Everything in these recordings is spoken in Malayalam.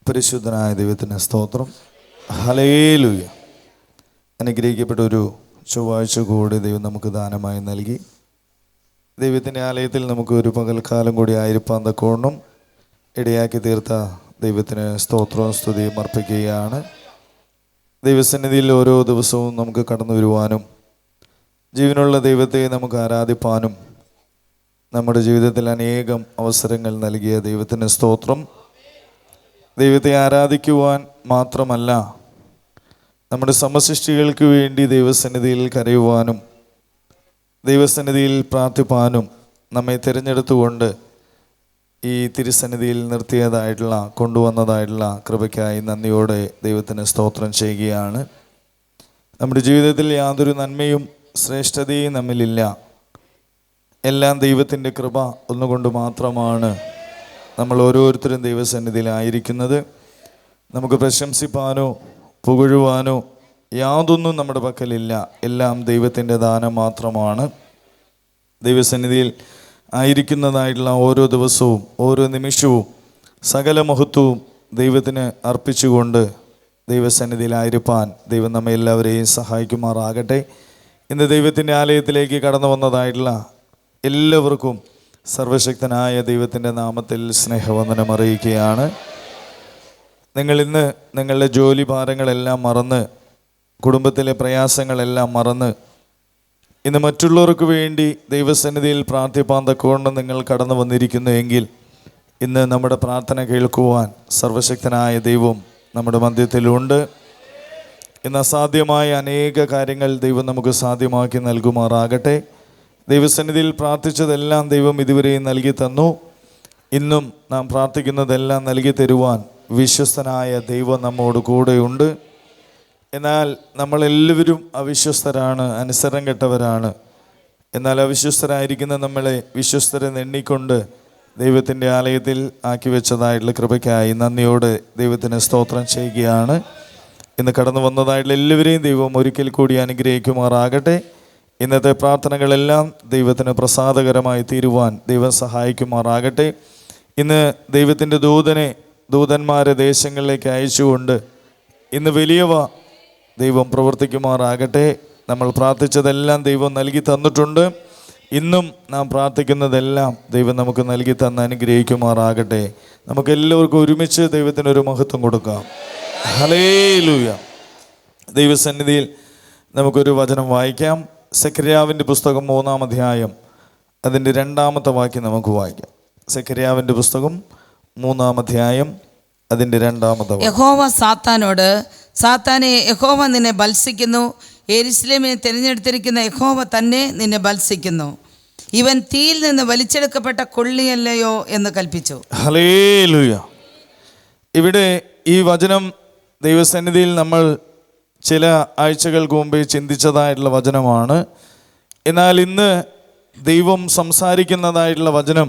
പരിശുദ്ധനായ ദൈവത്തിന് സ്തോത്രം. ഹല്ലേലൂയ. അനുഗ്രഹിക്കപ്പെട്ട ഒരു ചൊവ്വാഴ്ച കൂടി ദൈവം നമുക്ക് ദാനമായി നൽകി. ദൈവത്തിൻ്റെ ആലയത്തിൽ നമുക്ക് ഒരു പകൽക്കാലം കൂടി ആയിരിക്കാൻ തക്കവണ്ണം ഇടയാക്കി തീർത്ത ദൈവത്തിന് സ്തോത്രവും സ്തുതിയും അർപ്പിക്കുകയാണ്. ദൈവസന്നിധിയിൽ ഓരോ ദിവസവും നമുക്ക് കടന്നു വരുവാനും ജീവനുള്ള ദൈവത്തെ നമുക്ക് ആരാധിപ്പാനും നമ്മുടെ ജീവിതത്തിൽ അനേകം അവസരങ്ങൾ നൽകിയ ദൈവത്തിന് സ്തോത്രം. ദൈവത്തെ ആരാധിക്കുവാൻ മാത്രമല്ല, നമ്മുടെ സമസൃഷ്ടികൾക്ക് വേണ്ടി ദൈവസന്നിധിയിൽ കരയുവാനും ദൈവസന്നിധിയിൽ പ്രാർത്ഥിപ്പാനും നമ്മെ തിരഞ്ഞെടുത്തുകൊണ്ട് ഈ തിരുസന്നിധിയിൽ കൊണ്ടുവന്നതായിട്ടുള്ള കൃപയ്ക്കായി നന്ദിയോടെ ദൈവത്തിന് സ്തോത്രം ചെയ്യുകയാണ്. നമ്മുടെ ജീവിതത്തിൽ യാതൊരു നന്മയും ശ്രേഷ്ഠതയും നമ്മിലില്ല. എല്ലാം ദൈവത്തിൻ്റെ കൃപ ഒന്നുകൊണ്ട് മാത്രമാണ് നമ്മൾ ഓരോരുത്തരും ദൈവസന്നിധിയിലായിരിക്കുന്നത്. നമുക്ക് പ്രശംസിപ്പാനോ പുകഴുവാനോ യാതൊന്നും നമ്മുടെ പക്കലില്ല. എല്ലാം ദൈവത്തിൻ്റെ ദാനം മാത്രമാണ്. ദൈവസന്നിധിയിൽ ആയിരിക്കുന്നതായിട്ടുള്ള ഓരോ ദിവസവും ഓരോ നിമിഷവും സകല മഹത്വവും ദൈവത്തിന് അർപ്പിച്ചുകൊണ്ട് ദൈവസന്നിധിയിലായിരിക്കാൻ ദൈവം നമ്മെ എല്ലാവരെയും സഹായിക്കുമാറാകട്ടെ. ഇന്ന് ദൈവത്തിൻ്റെ ആലയത്തിലേക്ക് കടന്നു വന്നതായിട്ടുള്ള എല്ലാവർക്കും സർവശക്തനായ ദൈവത്തിൻ്റെ നാമത്തിൽ സ്നേഹവന്ദനം അറിയിക്കുകയാണ്. നിങ്ങളിന്ന് നിങ്ങളുടെ ജോലി ഭാരങ്ങളെല്ലാം മറന്ന്, കുടുംബത്തിലെ പ്രയാസങ്ങളെല്ലാം മറന്ന് ഇന്ന് മറ്റുള്ളവർക്ക് വേണ്ടി ദൈവസന്നിധിയിൽ പ്രാർത്ഥിപ്പാൻ തക്കവണ്ണം നിങ്ങൾ കടന്നു വന്നിരിക്കുന്നു എങ്കിൽ ഇന്ന് നമ്മുടെ പ്രാർത്ഥന കേൾക്കുവാൻ സർവശക്തനായ ദൈവം നമ്മുടെ മധ്യത്തിലുണ്ട്. ഇന്ന് അസാധ്യമായ അനേക കാര്യങ്ങൾ ദൈവം നമുക്ക് സാധ്യമാക്കി നൽകുമാറാകട്ടെ. ദൈവസന്നിധിയിൽ പ്രാർത്ഥിച്ചതെല്ലാം ദൈവം ഇതുവരെയും നൽകി തന്നു. ഇന്നും നാം പ്രാർത്ഥിക്കുന്നതെല്ലാം നൽകി തരുവാൻ വിശ്വസ്തനായ ദൈവം നമ്മോട് കൂടെയുണ്ട്. എന്നാൽ നമ്മളെല്ലാവരും അവിശ്വസ്തരാണ്, അനുസരണം കെട്ടവരാണ്. എന്നാൽ അവിശ്വസ്തരായിരിക്കുന്ന നമ്മളെ വിശ്വസ്തരെ എണ്ണിക്കൊണ്ട് ദൈവത്തിൻ്റെ ആലയത്തിൽ ആക്കി വെച്ചതായിട്ടുള്ള കൃപയ്ക്കായി നന്ദിയോടെ ദൈവത്തിന് സ്തോത്രം ചെയ്യുകയാണ്. ഇന്ന് കടന്നു വന്നതായിട്ടുള്ള എല്ലാവരെയും ദൈവം ഒരിക്കൽ കൂടി അനുഗ്രഹിക്കുമാറാകട്ടെ. ഇന്നത്തെ പ്രാർത്ഥനകളെല്ലാം ദൈവത്തിന് പ്രസാദകരമായി തീരുവാൻ ദൈവം സഹായിക്കുമാറാകട്ടെ. ഇന്ന് ദൈവത്തിൻ്റെ ദൂതന്മാരെ ദേശങ്ങളിലേക്ക് അയച്ചുകൊണ്ട് ഇന്ന് വലിയവ ദൈവം പ്രവർത്തിക്കുമാറാകട്ടെ. നമ്മൾ പ്രാർത്ഥിച്ചതെല്ലാം ദൈവം നൽകി തന്നിട്ടുണ്ട്. ഇന്നും നാം പ്രാർത്ഥിക്കുന്നതെല്ലാം ദൈവം നമുക്ക് നൽകി തന്ന് അനുഗ്രഹിക്കുമാറാകട്ടെ. നമുക്കെല്ലാവർക്കും ഒരുമിച്ച് ദൈവത്തിനൊരു മഹത്വം കൊടുക്കാം. ഹല്ലേലൂയ. ദൈവസന്നിധിയിൽ നമുക്കൊരു വചനം വായിക്കാം. സെഖര്യാവിൻ്റെ പുസ്തകം 3-ാം അധ്യായം അതിൻ്റെ 2-ാമത്തെ വാക്യം നമുക്ക് വായിക്കാം. സെഖര്യാവിൻ്റെ പുസ്തകം 3-ാം അധ്യായം അതിൻ്റെ 2-ാമത്തെ വാക്യം. യഹോവ സാത്താനോട്, സാത്താനെ, യഹോവ നിന്നെ ബത്സിക്കുന്നു, യെരൂശലേമിനെ തിരഞ്ഞെടുത്തിരിക്കുന്ന യഹോവ തന്നെ നിന്നെ ബത്സിക്കുന്നു. ഇവൻ തീയിൽ നിന്ന് വലിച്ചെടുക്കപ്പെട്ട കൊള്ളിയല്ലയോ എന്ന് കൽപ്പിച്ചു. ഹല്ലേലൂയ. ഇവിടെ ഈ വചനം ദൈവസന്നിധിയിൽ നമ്മൾ ചില ആഴ്ചകൾക്ക് മുമ്പേ ചിന്തിച്ചതായിട്ടുള്ള വചനമാണ്. എന്നാൽ ഇന്ന് ദൈവം സംസാരിക്കുന്നതായിട്ടുള്ള വചനം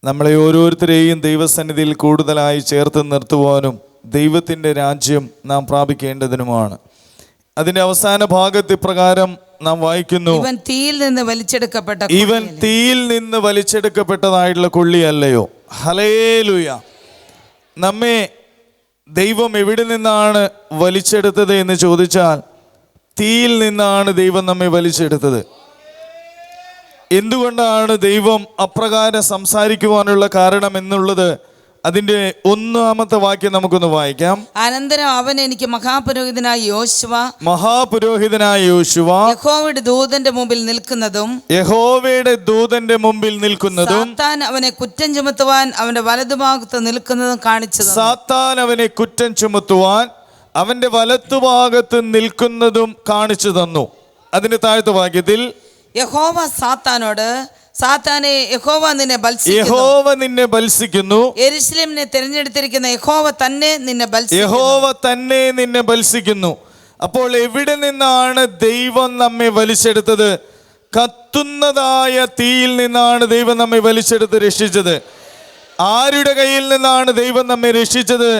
നമ്മളെ ഓരോരുത്തരെയും ദൈവസന്നിധിയിൽ കൂടുതലായി ചേർത്ത് നിർത്തുവാനും ദൈവത്തിൻ്റെ രാജ്യം നാം പ്രാപിക്കേണ്ടതിനുമാണ്. അതിൻ്റെ അവസാന ഭാഗത്ത് ഇപ്രകാരം നാം വായിക്കുന്നു, ഇവൻ തീയിൽ നിന്ന് വലിച്ചെടുക്കപ്പെട്ടതായിട്ടുള്ള കൊള്ളിയല്ലയോ. ഹല്ലേലൂയ. നമ്മെ ദൈവം എവിടെ നിന്നാണ് വലിച്ചെടുത്തത് എന്ന് ചോദിച്ചാൽ തീയിൽ നിന്നാണ് ദൈവം നമ്മെ വലിച്ചെടുത്തത്. എന്തുകൊണ്ടാണ് ദൈവം അപ്രകാരം സംസാരിക്കുവാനുള്ള കാരണം എന്നുള്ളത് അതിൻ്റെ 1-ാമത്തെ വാക്യം നമുക്കൊന്ന് വായിക്കാം. അനന്തരം അവൻ എനിക്ക് മഹാപുരോഹിതനായ യോശുവ യഹോവയുടെ ദൂതന്റെ മുമ്പിൽ നിൽക്കുന്നതും സാത്താൻ അവനെ കുറ്റം ചുമത്തുവാൻ അവന്റെ വലതുഭാഗത്ത് നിൽക്കുന്നതും കാണിച്ചു തന്നു. അതിന്റെ താഴത്തെ വാക്യത്തിൽ യഹോവ സാത്താനോട്, സാത്താനെ, യഹോവ നിന്നെ ബത്സിക്കുന്നു, യെരൂശലേമിനെ തിരഞ്ഞെടുത്തിരിക്കുന്ന യഹോവ തന്നെ നിന്നെ ബത്സിക്കുന്നു. അപ്പോൾ എവിടെ നിന്നാണ് ദൈവം നമ്മെ വലിച്ചെടുത്തത്? കത്തുന്നതായ തീയിൽ നിന്നാണ് ദൈവം നമ്മെ വലിച്ചെടുത്ത് രക്ഷിച്ചത്. ആരുടെ കയ്യിൽ നിന്നാണ് ദൈവം നമ്മെ രക്ഷിച്ചത്?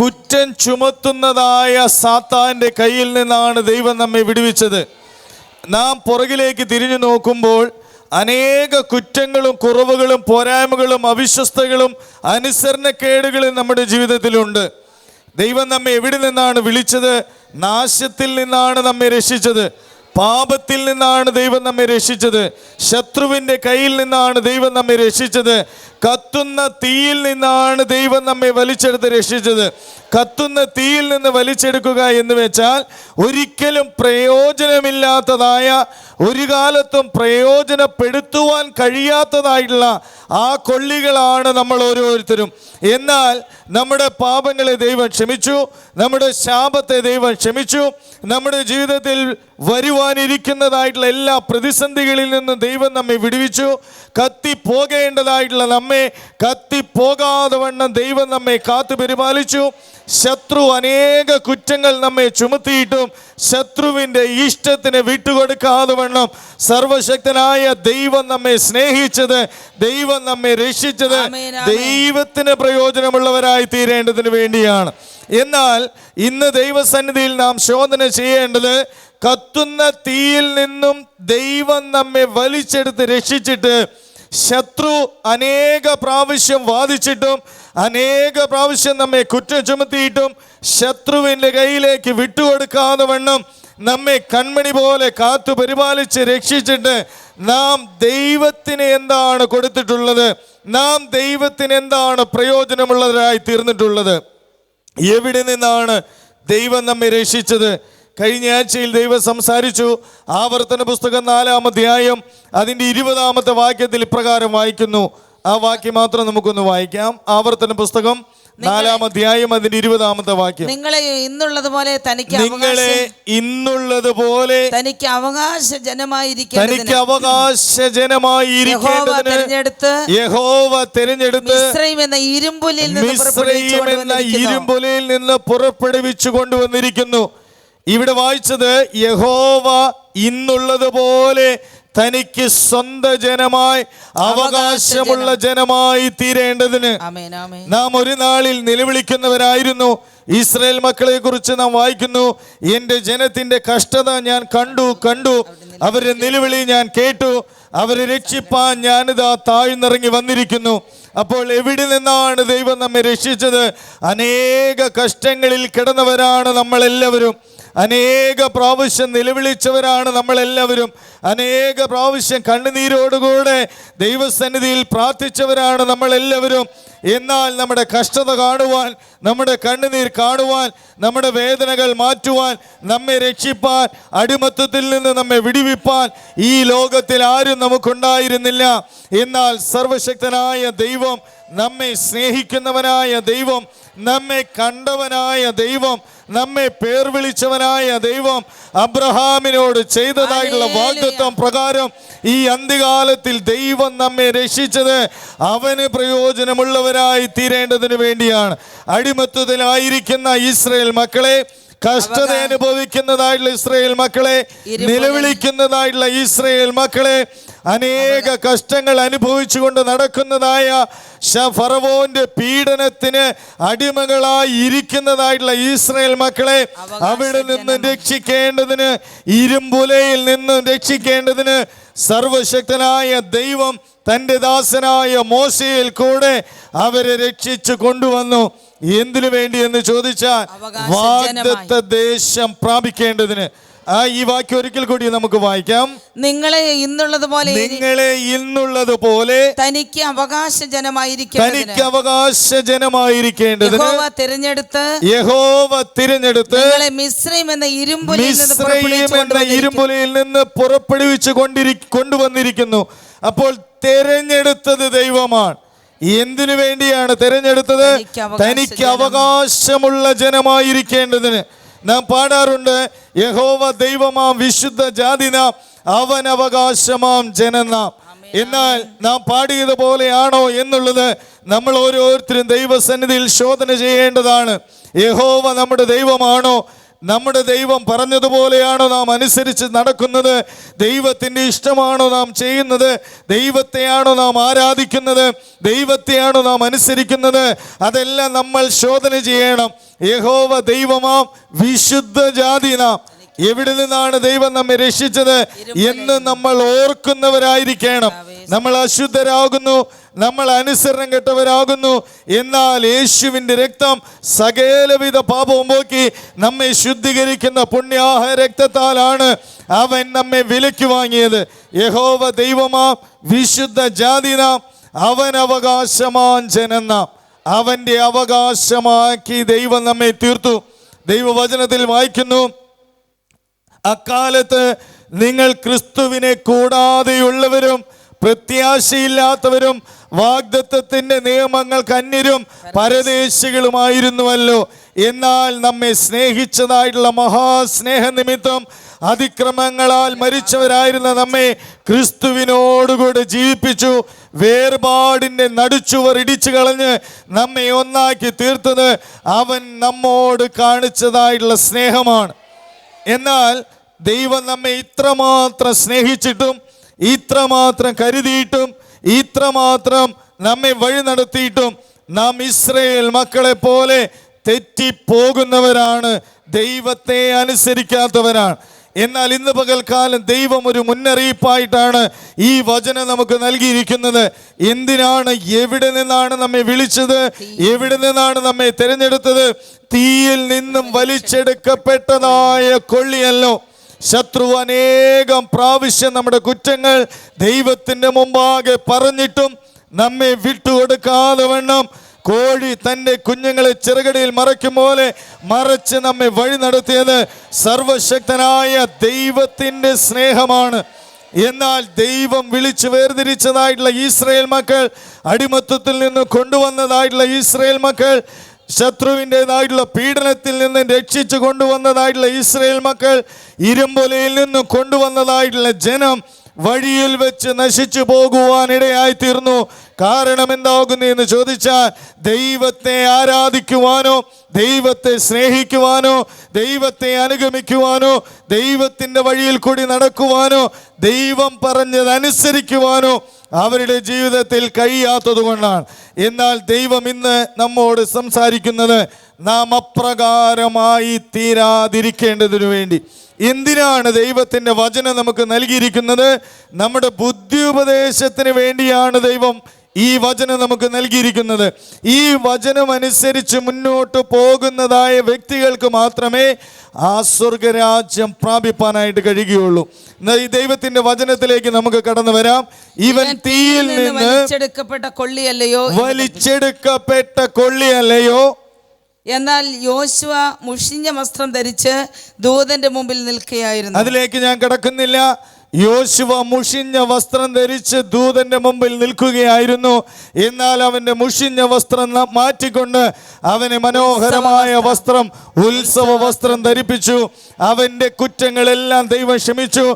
കുറ്റം ചുമത്തുന്നതായ സാത്താന്റെ കയ്യിൽ നിന്നാണ് ദൈവം നമ്മെ വിടുവിച്ചത്. നാം പുറകിലേക്ക് തിരിഞ്ഞു നോക്കുമ്പോൾ അനേക കുറ്റങ്ങളും കുറവുകളും പോരായ്മകളും അവിശ്വസ്തകളും അനുസരണക്കേടുകളും നമ്മുടെ ജീവിതത്തിലുണ്ട്. ദൈവം നമ്മെ എവിടെ നിന്നാണ് വിളിച്ചത്? നാശത്തിൽ നിന്നാണ് നമ്മെ രക്ഷിച്ചത്. പാപത്തിൽ നിന്നാണ് ദൈവം നമ്മെ രക്ഷിച്ചത്. ശത്രുവിൻ്റെ കയ്യിൽ നിന്നാണ് ദൈവം നമ്മെ രക്ഷിച്ചത്. കത്തുന്ന തീയിൽ നിന്നാണ് ദൈവം നമ്മെ വലിച്ചെടുത്ത് രക്ഷിച്ചത്. കത്തുന്ന തീയിൽ നിന്ന് വലിച്ചെടുക്കുക എന്ന് വെച്ചാൽ ഒരിക്കലും പ്രയോജനമില്ലാത്തതായ, ഒരു കാലത്തും പ്രയോജനപ്പെടുത്തുവാൻ കഴിയാത്തതായിട്ടുള്ള ആ കൊള്ളികളാണ് നമ്മൾ ഓരോരുത്തരും. എന്നാൽ നമ്മുടെ പാപങ്ങളെ ദൈവം ക്ഷമിച്ചു, നമ്മുടെ ശാപത്തെ ദൈവം ക്ഷമിച്ചു, നമ്മുടെ ജീവിതത്തിൽ വരുവാനിരിക്കുന്നതായിട്ടുള്ള എല്ലാ പ്രതിസന്ധികളിൽ നിന്നും ദൈവം നമ്മെ വിടുവിച്ചു. കത്തിപ്പോകേണ്ടതായിട്ടുള്ള നമ്മെ കത്തിപ്പോകാതെ വണ്ണം ദൈവം നമ്മെ കാത്തു പരിപാലിച്ചു. ശത്രു അനേക കുറ്റങ്ങൾ നമ്മെ ചുമത്തിയിട്ടും ശത്രുവിൻ്റെ ഇഷ്ടത്തിന് വിട്ടുകൊടുക്കാതെ വണ്ണം സർവശക്തനായ ദൈവം നമ്മെ സ്നേഹിച്ചത്, ദൈവം നമ്മെ രക്ഷിച്ചത് ദൈവത്തിന് പ്രയോജനമുള്ളവരായി തീരേണ്ടതിന് വേണ്ടിയാണ്. എന്നാൽ ഇന്ന് ദൈവസന്നിധിയിൽ നാം ശോധന ചെയ്യേണ്ടത്, കത്തുന്ന തീയിൽ നിന്നും ദൈവം നമ്മെ വലിച്ചെടുത്ത് രക്ഷിച്ചിട്ട് ശത്രു അനേക പ്രാവശ്യം വാദിച്ചിട്ടും അനേക പ്രാവശ്യം നമ്മെ കുറ്റം ചുമത്തിയിട്ടും ശത്രുവിൻ്റെ കയ്യിലേക്ക് വിട്ടുകൊടുക്കാതെ വണ്ണം നമ്മെ കൺമണി പോലെ കാത്തു പരിപാലിച്ച് രക്ഷിച്ചിട്ട് നാം ദൈവത്തിന് എന്താണ് കൊടുത്തിട്ടുള്ളത്? നാം ദൈവത്തിന് എന്താണ് പ്രയോജനമുള്ളവരായി തീർന്നിട്ടുള്ളത്? എവിടെ നിന്നാണ് ദൈവം നമ്മെ രക്ഷിച്ചത്? കഴിഞ്ഞ ആഴ്ചയിൽ ദൈവം സംസാരിച്ചു. ആവർത്തന പുസ്തകം 4-ാം അധ്യായം അതിൻ്റെ 20-ാമത്തെ വാക്യത്തിൽ ഇപ്രകാരം വായിക്കുന്നു. ആ വാക്യം മാത്രം നമുക്കൊന്ന് വായിക്കാം. ആവർത്തന പുസ്തകം 4-ാം അധ്യായം അതിന്റെ 20-ാമത്തെ വാക്യം. നിങ്ങളെ ഇന്നുള്ളതുപോലെ തനിക്ക് അവകാശ ജനമായിരിക്കേണ്ടതിന് യഹോവ തിരഞ്ഞെടുത്ത് മിസ്രയീം എന്ന ഇരുമ്പുലയിൽ നിന്ന് പുറപ്പെടുവിച്ചു കൊണ്ടുവന്നിരിക്കുന്നു. ഇവിടെ വായിച്ചത് യഹോവ ഇന്നുള്ളതുപോലെ തനിക്ക് സ്വന്തം ജനമായി അവകാശമുള്ള ജനമായി തീരേണ്ടതിന്. നാം ഒരു നാളിൽ നിലവിളിക്കുന്നവരായിരുന്നു. ഇസ്രായേൽ മക്കളെ കുറിച്ച് നാം വായിക്കുന്നു, എൻ്റെ ജനത്തിന്റെ കഷ്ടത ഞാൻ കണ്ടു, അവരുടെ നിലവിളി ഞാൻ കേട്ടു, അവരെ രക്ഷിപ്പാൻ ഞാനിതാ താഴ്ന്നിറങ്ങി വന്നിരിക്കുന്നു. അപ്പോൾ എവിടെ നിന്നാണ് ദൈവം നമ്മെ രക്ഷിച്ചത്? അനേക കഷ്ടങ്ങളിൽ കിടന്നവരാണ് നമ്മളെല്ലാവരും. അനേക പ്രാവശ്യം നിലവിളിച്ചവരാണ് നമ്മളെല്ലാവരും. അനേക പ്രാവശ്യം കണ്ണുനീരോടുകൂടെ ദൈവസന്നിധിയിൽ പ്രാർത്ഥിച്ചവരാണ് നമ്മളെല്ലാവരും. എന്നാൽ നമ്മുടെ കഷ്ടത കാണുവാൻ, നമ്മുടെ കണ്ണുനീർ കാണുവാൻ, നമ്മുടെ വേദനകൾ മാറ്റുവാൻ, നമ്മെ രക്ഷിപ്പാൻ, അടിമത്തത്തിൽ നിന്ന് നമ്മെ വിടുവിപ്പാൻ ഈ ലോകത്തിൽ ആരും നമുക്കുണ്ടായിരുന്നില്ല. എന്നാൽ സർവശക്തനായ ദൈവം, നമ്മെ സ്നേഹിക്കുന്നവനായ ദൈവം, നമ്മെ കണ്ടവനായ ദൈവം, നമ്മെ പേർ വിളിച്ചവനായ ദൈവം അബ്രഹാമിനോട് ചെയ്തതായിട്ടുള്ള വാഗ്ദത്തം പ്രകാരം ഈ അന്ത്യകാലത്തിൽ ദൈവം നമ്മെ രക്ഷിച്ചത് അവന് പ്രയോജനമുള്ളവരായി തീരേണ്ടതിന് വേണ്ടിയാണ്. അടിമത്തത്തിലായിരിക്കുന്ന ഇസ്രായേൽ മക്കളെ, കഷ്ടത അനുഭവിക്കുന്നതായിട്ടുള്ള ഇസ്രായേൽ മക്കളെ, നിലവിളിക്കുന്നതായിട്ടുള്ള ഇസ്രായേൽ മക്കളെ, അനേക കഷ്ടങ്ങൾ അനുഭവിച്ചുകൊണ്ട് നടക്കുന്നതായ ഫറവോന്റെ പീഡനത്തിന് അടിമകളായി ഇരിക്കുന്നതായിട്ടുള്ള ഇസ്രായേൽ മക്കളെ അവിടെ നിന്ന് രക്ഷിക്കേണ്ടതിന്, ഇരുമ്പുലയിൽ നിന്നും രക്ഷിക്കേണ്ടതിന് സർവശക്തനായ ദൈവം തൻ്റെ ദാസനായ മോശയിൽ കൂടെ അവരെ രക്ഷിച്ചു കൊണ്ടുവന്നു. എന്തിനു വേണ്ടി എന്ന് ചോദിച്ചാൽ വാഗ്ദത്ത ദേശം പ്രാപിക്കേണ്ടതിന്. ഈ വാക്യം ഒരിക്കൽ കൂടി നമുക്ക് വായിക്കാം. നിങ്ങളെ ഇന്നുള്ളതുപോലെ തനിക്ക് അവകാശ ജനമായിരിക്കേണ്ടതിന് യഹോവ തിരഞ്ഞെടുത്ത് മിസ്രയീം എന്ന ഇരുമ്പുലയിൽ നിന്ന് പുറപ്പെടുവിച്ചു കൊണ്ടുവന്നിരിക്കുന്നു. അപ്പോൾ തിരഞ്ഞെടുത്തത് ദൈവമാണ്. എന്തിനു വേണ്ടിയാണ് തിരഞ്ഞെടുത്തത്? തനിക്ക് അവകാശമുള്ള ജനമായിരിക്കേണ്ടതിന്. നാം പാടാറുണ്ട്, യഹോവ ദൈവമാം വിശുദ്ധ ജാതി നാം, അവൻ അവകാശമാം ജനം നാം. എന്നാൽ നാം പാടിയതുപോലെയാണോ എന്നുള്ളത് നമ്മൾ ഓരോരുത്തരും ദൈവസന്നിധിയിൽ ശോധന ചെയ്യേണ്ടതാണ്. യഹോവ നമ്മുടെ ദൈവമാണോ? നമ്മുടെ ദൈവം പറഞ്ഞതുപോലെയാണോ നാം അനുസരിച്ച് നടക്കുന്നത്? ദൈവത്തിൻ്റെ ഇഷ്ടമാണോ നാം ചെയ്യുന്നത്? ദൈവത്തെയാണോ നാം ആരാധിക്കുന്നത്? ദൈവത്തെയാണോ നാം അനുസരിക്കുന്നത്? അതെല്ലാം നമ്മൾ ശോധന ചെയ്യണം. യഹോവ ദൈവമാം വിശുദ്ധ ജാതി നാം, എവിടെ നിന്നാണ് ദൈവം നമ്മെ രക്ഷിച്ചത് എന്ന് നമ്മൾ ഓർക്കുന്നവരായിരിക്കണം. നമ്മൾ അശുദ്ധരാകുന്നു, നമ്മൾ അനുസരണം കെട്ടവരാകുന്നു. എന്നാൽ യേശുവിൻ്റെ രക്തം സകലവിധ പാപവും പോക്കി നമ്മെ ശുദ്ധീകരിക്കുന്ന പുണ്യാഹ രക്തത്താലാണ് അവൻ നമ്മെ വിലയ്ക്ക് വാങ്ങിയത്. യഹോവ ദൈവമാം, വിശുദ്ധ ജാതി നാം, അവൻ അവകാശമാൻ ജനം നാം. അവൻ്റെ അവകാശമാക്കി ദൈവം നമ്മെ തീർത്തു. ദൈവവചനത്തിൽ വായിക്കുന്നു, അക്കാലത്ത് നിങ്ങൾ ക്രിസ്തുവിനെ കൂടാതെയുള്ളവരും പ്രത്യാശയില്ലാത്തവരും വാഗ്ദത്തത്തിൻ്റെ നിയമങ്ങൾക്ക് അന്യരും പരദേശികളുമായിരുന്നുവല്ലോ. എന്നാൽ നമ്മെ സ്നേഹിച്ചതായിട്ടുള്ള മഹാസ്നേഹ നിമിത്തം അതിക്രമങ്ങളാൽ മരിച്ചവരായിരുന്ന നമ്മെ ക്രിസ്തുവിനോടുകൂടെ ജീവിപ്പിച്ചു. വേർപാടിൻ്റെ നടുച്ചുവർ ഇടിച്ചു കളഞ്ഞ് നമ്മെ ഒന്നാക്കി തീർത്തത് അവൻ നമ്മോട് കാണിച്ചതായിട്ടുള്ള സ്നേഹമാണ്. എന്നാൽ ദൈവം നമ്മെ ഇത്രമാത്രം സ്നേഹിച്ചിട്ടും ഇത്രമാത്രം കരുതിയിട്ടും ഇത്രമാത്രം നമ്മെ വഴി നടത്തിയിട്ടും നാം ഇസ്രായേൽ മക്കളെ പോലെ തെറ്റിപ്പോകുന്നവരാണ്, ദൈവത്തെ അനുസരിക്കാത്തവരാണ്. എന്നാൽ ഇന്ന് പകൽക്കാലം ദൈവം ഒരു മുന്നറിയിപ്പായിട്ടാണ് ഈ വചനം നമുക്ക് നൽകിയിരിക്കുന്നത്. എന്തിനാണ്, എവിടെ നിന്നാണ് നമ്മെ വിളിച്ചത്, എവിടെ നിന്നാണ് നമ്മെ തിരഞ്ഞെടുത്തത്? തീയിൽ നിന്നും വലിച്ചെടുക്കപ്പെട്ടതായ കൊള്ളിയല്ലോ. ശത്രു അനേകം പ്രാവശ്യം നമ്മുടെ കുറ്റങ്ങൾ ദൈവത്തിൻ്റെ മുമ്പാകെ പറഞ്ഞിട്ടും നമ്മെ വിട്ടുകൊടുക്കാതെ വണ്ണം കോഴി തൻ്റെ കുഞ്ഞുങ്ങളെ ചിറകടിയിൽ മറയ്ക്കും പോലെ മറച്ച് നമ്മെ വഴി നടത്തിയത് സർവശക്തനായ ദൈവത്തിൻ്റെ സ്നേഹമാണ്. എന്നാൽ ദൈവം വിളിച്ച് വേർതിരിച്ചതായിട്ടുള്ള ഇസ്രായേൽ മക്കൾ, അടിമത്തത്തിൽ നിന്ന് കൊണ്ടുവന്നതായിട്ടുള്ള ഇസ്രായേൽ മക്കൾ, ശത്രുവിൻ്റെതായിട്ടുള്ള പീഡനത്തിൽ നിന്ന് രക്ഷിച്ചു കൊണ്ടുവന്നതായിട്ടുള്ള ഇസ്രായേൽ മക്കൾ, ഇരുമ്പൊലയിൽ നിന്ന് കൊണ്ടുവന്നതായിട്ടുള്ള ജനം വഴിയിൽ വെച്ച് നശിച്ചു പോകുവാനിടയായി തീർന്നു. കാരണം എന്താകുന്നു എന്ന് ചോദിച്ചാൽ, ദൈവത്തെ ആരാധിക്കുവാനോ, ദൈവത്തെ സ്നേഹിക്കുവാനോ, ദൈവത്തെ അനുഗമിക്കുവാനോ, ദൈവത്തിൻ്റെ വഴിയിൽ കൂടി നടക്കുവാനോ, ദൈവം പറഞ്ഞതനുസരിക്കുവാനോ അവരുടെ ജീവിതത്തിൽ കഴിയാത്തത് കൊണ്ടാണ്. എന്നാൽ ദൈവം ഇന്ന് നമ്മോട് സംസാരിക്കുന്നത് നാം അപ്രകാരമായി തീരാതിരിക്കേണ്ടതിനു വേണ്ടി. എന്തിനാണ് ദൈവത്തിൻ്റെ വചനം നമുക്ക് നൽകിയിരിക്കുന്നത്? നമ്മുടെ ബുദ്ധി ഉപദേശത്തിന് വേണ്ടിയാണ് ദൈവം ഈ വചനം നമുക്ക് നൽകിയിരിക്കുന്നത്. ഈ വചനം അനുസരിച്ച് മുന്നോട്ട് പോകുന്നതായ വ്യക്തികൾക്ക് മാത്രമേ ആ സ്വർഗരാജ്യം പ്രാപിപ്പാനായിട്ട് കഴിയുകയുള്ളൂ. ഈ ദൈവത്തിന്റെ വചനത്തിലേക്ക് നമുക്ക് കടന്നു വരാം. ഇവൻ തീയിൽ നിന്ന് വലിച്ചെടുക്കപ്പെട്ട കൊള്ളിയല്ലയോ. എന്നാൽ യോശുവ മുഷിഞ്ഞ വസ്ത്രം ധരിച്ച് ദൂതന്റെ മുമ്പിൽ നിൽക്കുകയായിരുന്നു. അതിലേക്ക് ഞാൻ കടക്കുന്നില്ല. യോശുവ മുഷിഞ്ഞ വസ്ത്രം ധരിച്ച് ദൂതന്റെ മുമ്പിൽ നിൽക്കുകയായിരുന്നു. എന്നാൽ അവന്റെ മുഷിഞ്ഞ വസ്ത്രം മാറ്റിക്കൊണ്ട് അവന് മനോഹരമായ വസ്ത്രം, ഉത്സവ വസ്ത്രം ധരിപ്പിച്ചു. അവന്റെ കുറ്റങ്ങളെല്ലാം ദൈവം ക്ഷമിച്ചു.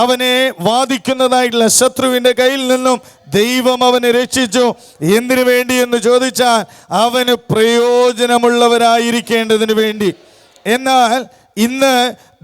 അവനെ വാദിക്കുന്നതായിട്ടുള്ള ശത്രുവിൻ്റെ കയ്യിൽ നിന്നും ദൈവം അവനെ രക്ഷിച്ചു. എന്തിനു വേണ്ടി എന്ന് ചോദിച്ചാൽ, അവന് പ്രയോജനമുള്ളവരായിരിക്കേണ്ടതിന് വേണ്ടി. എന്നാൽ ഇന്ന്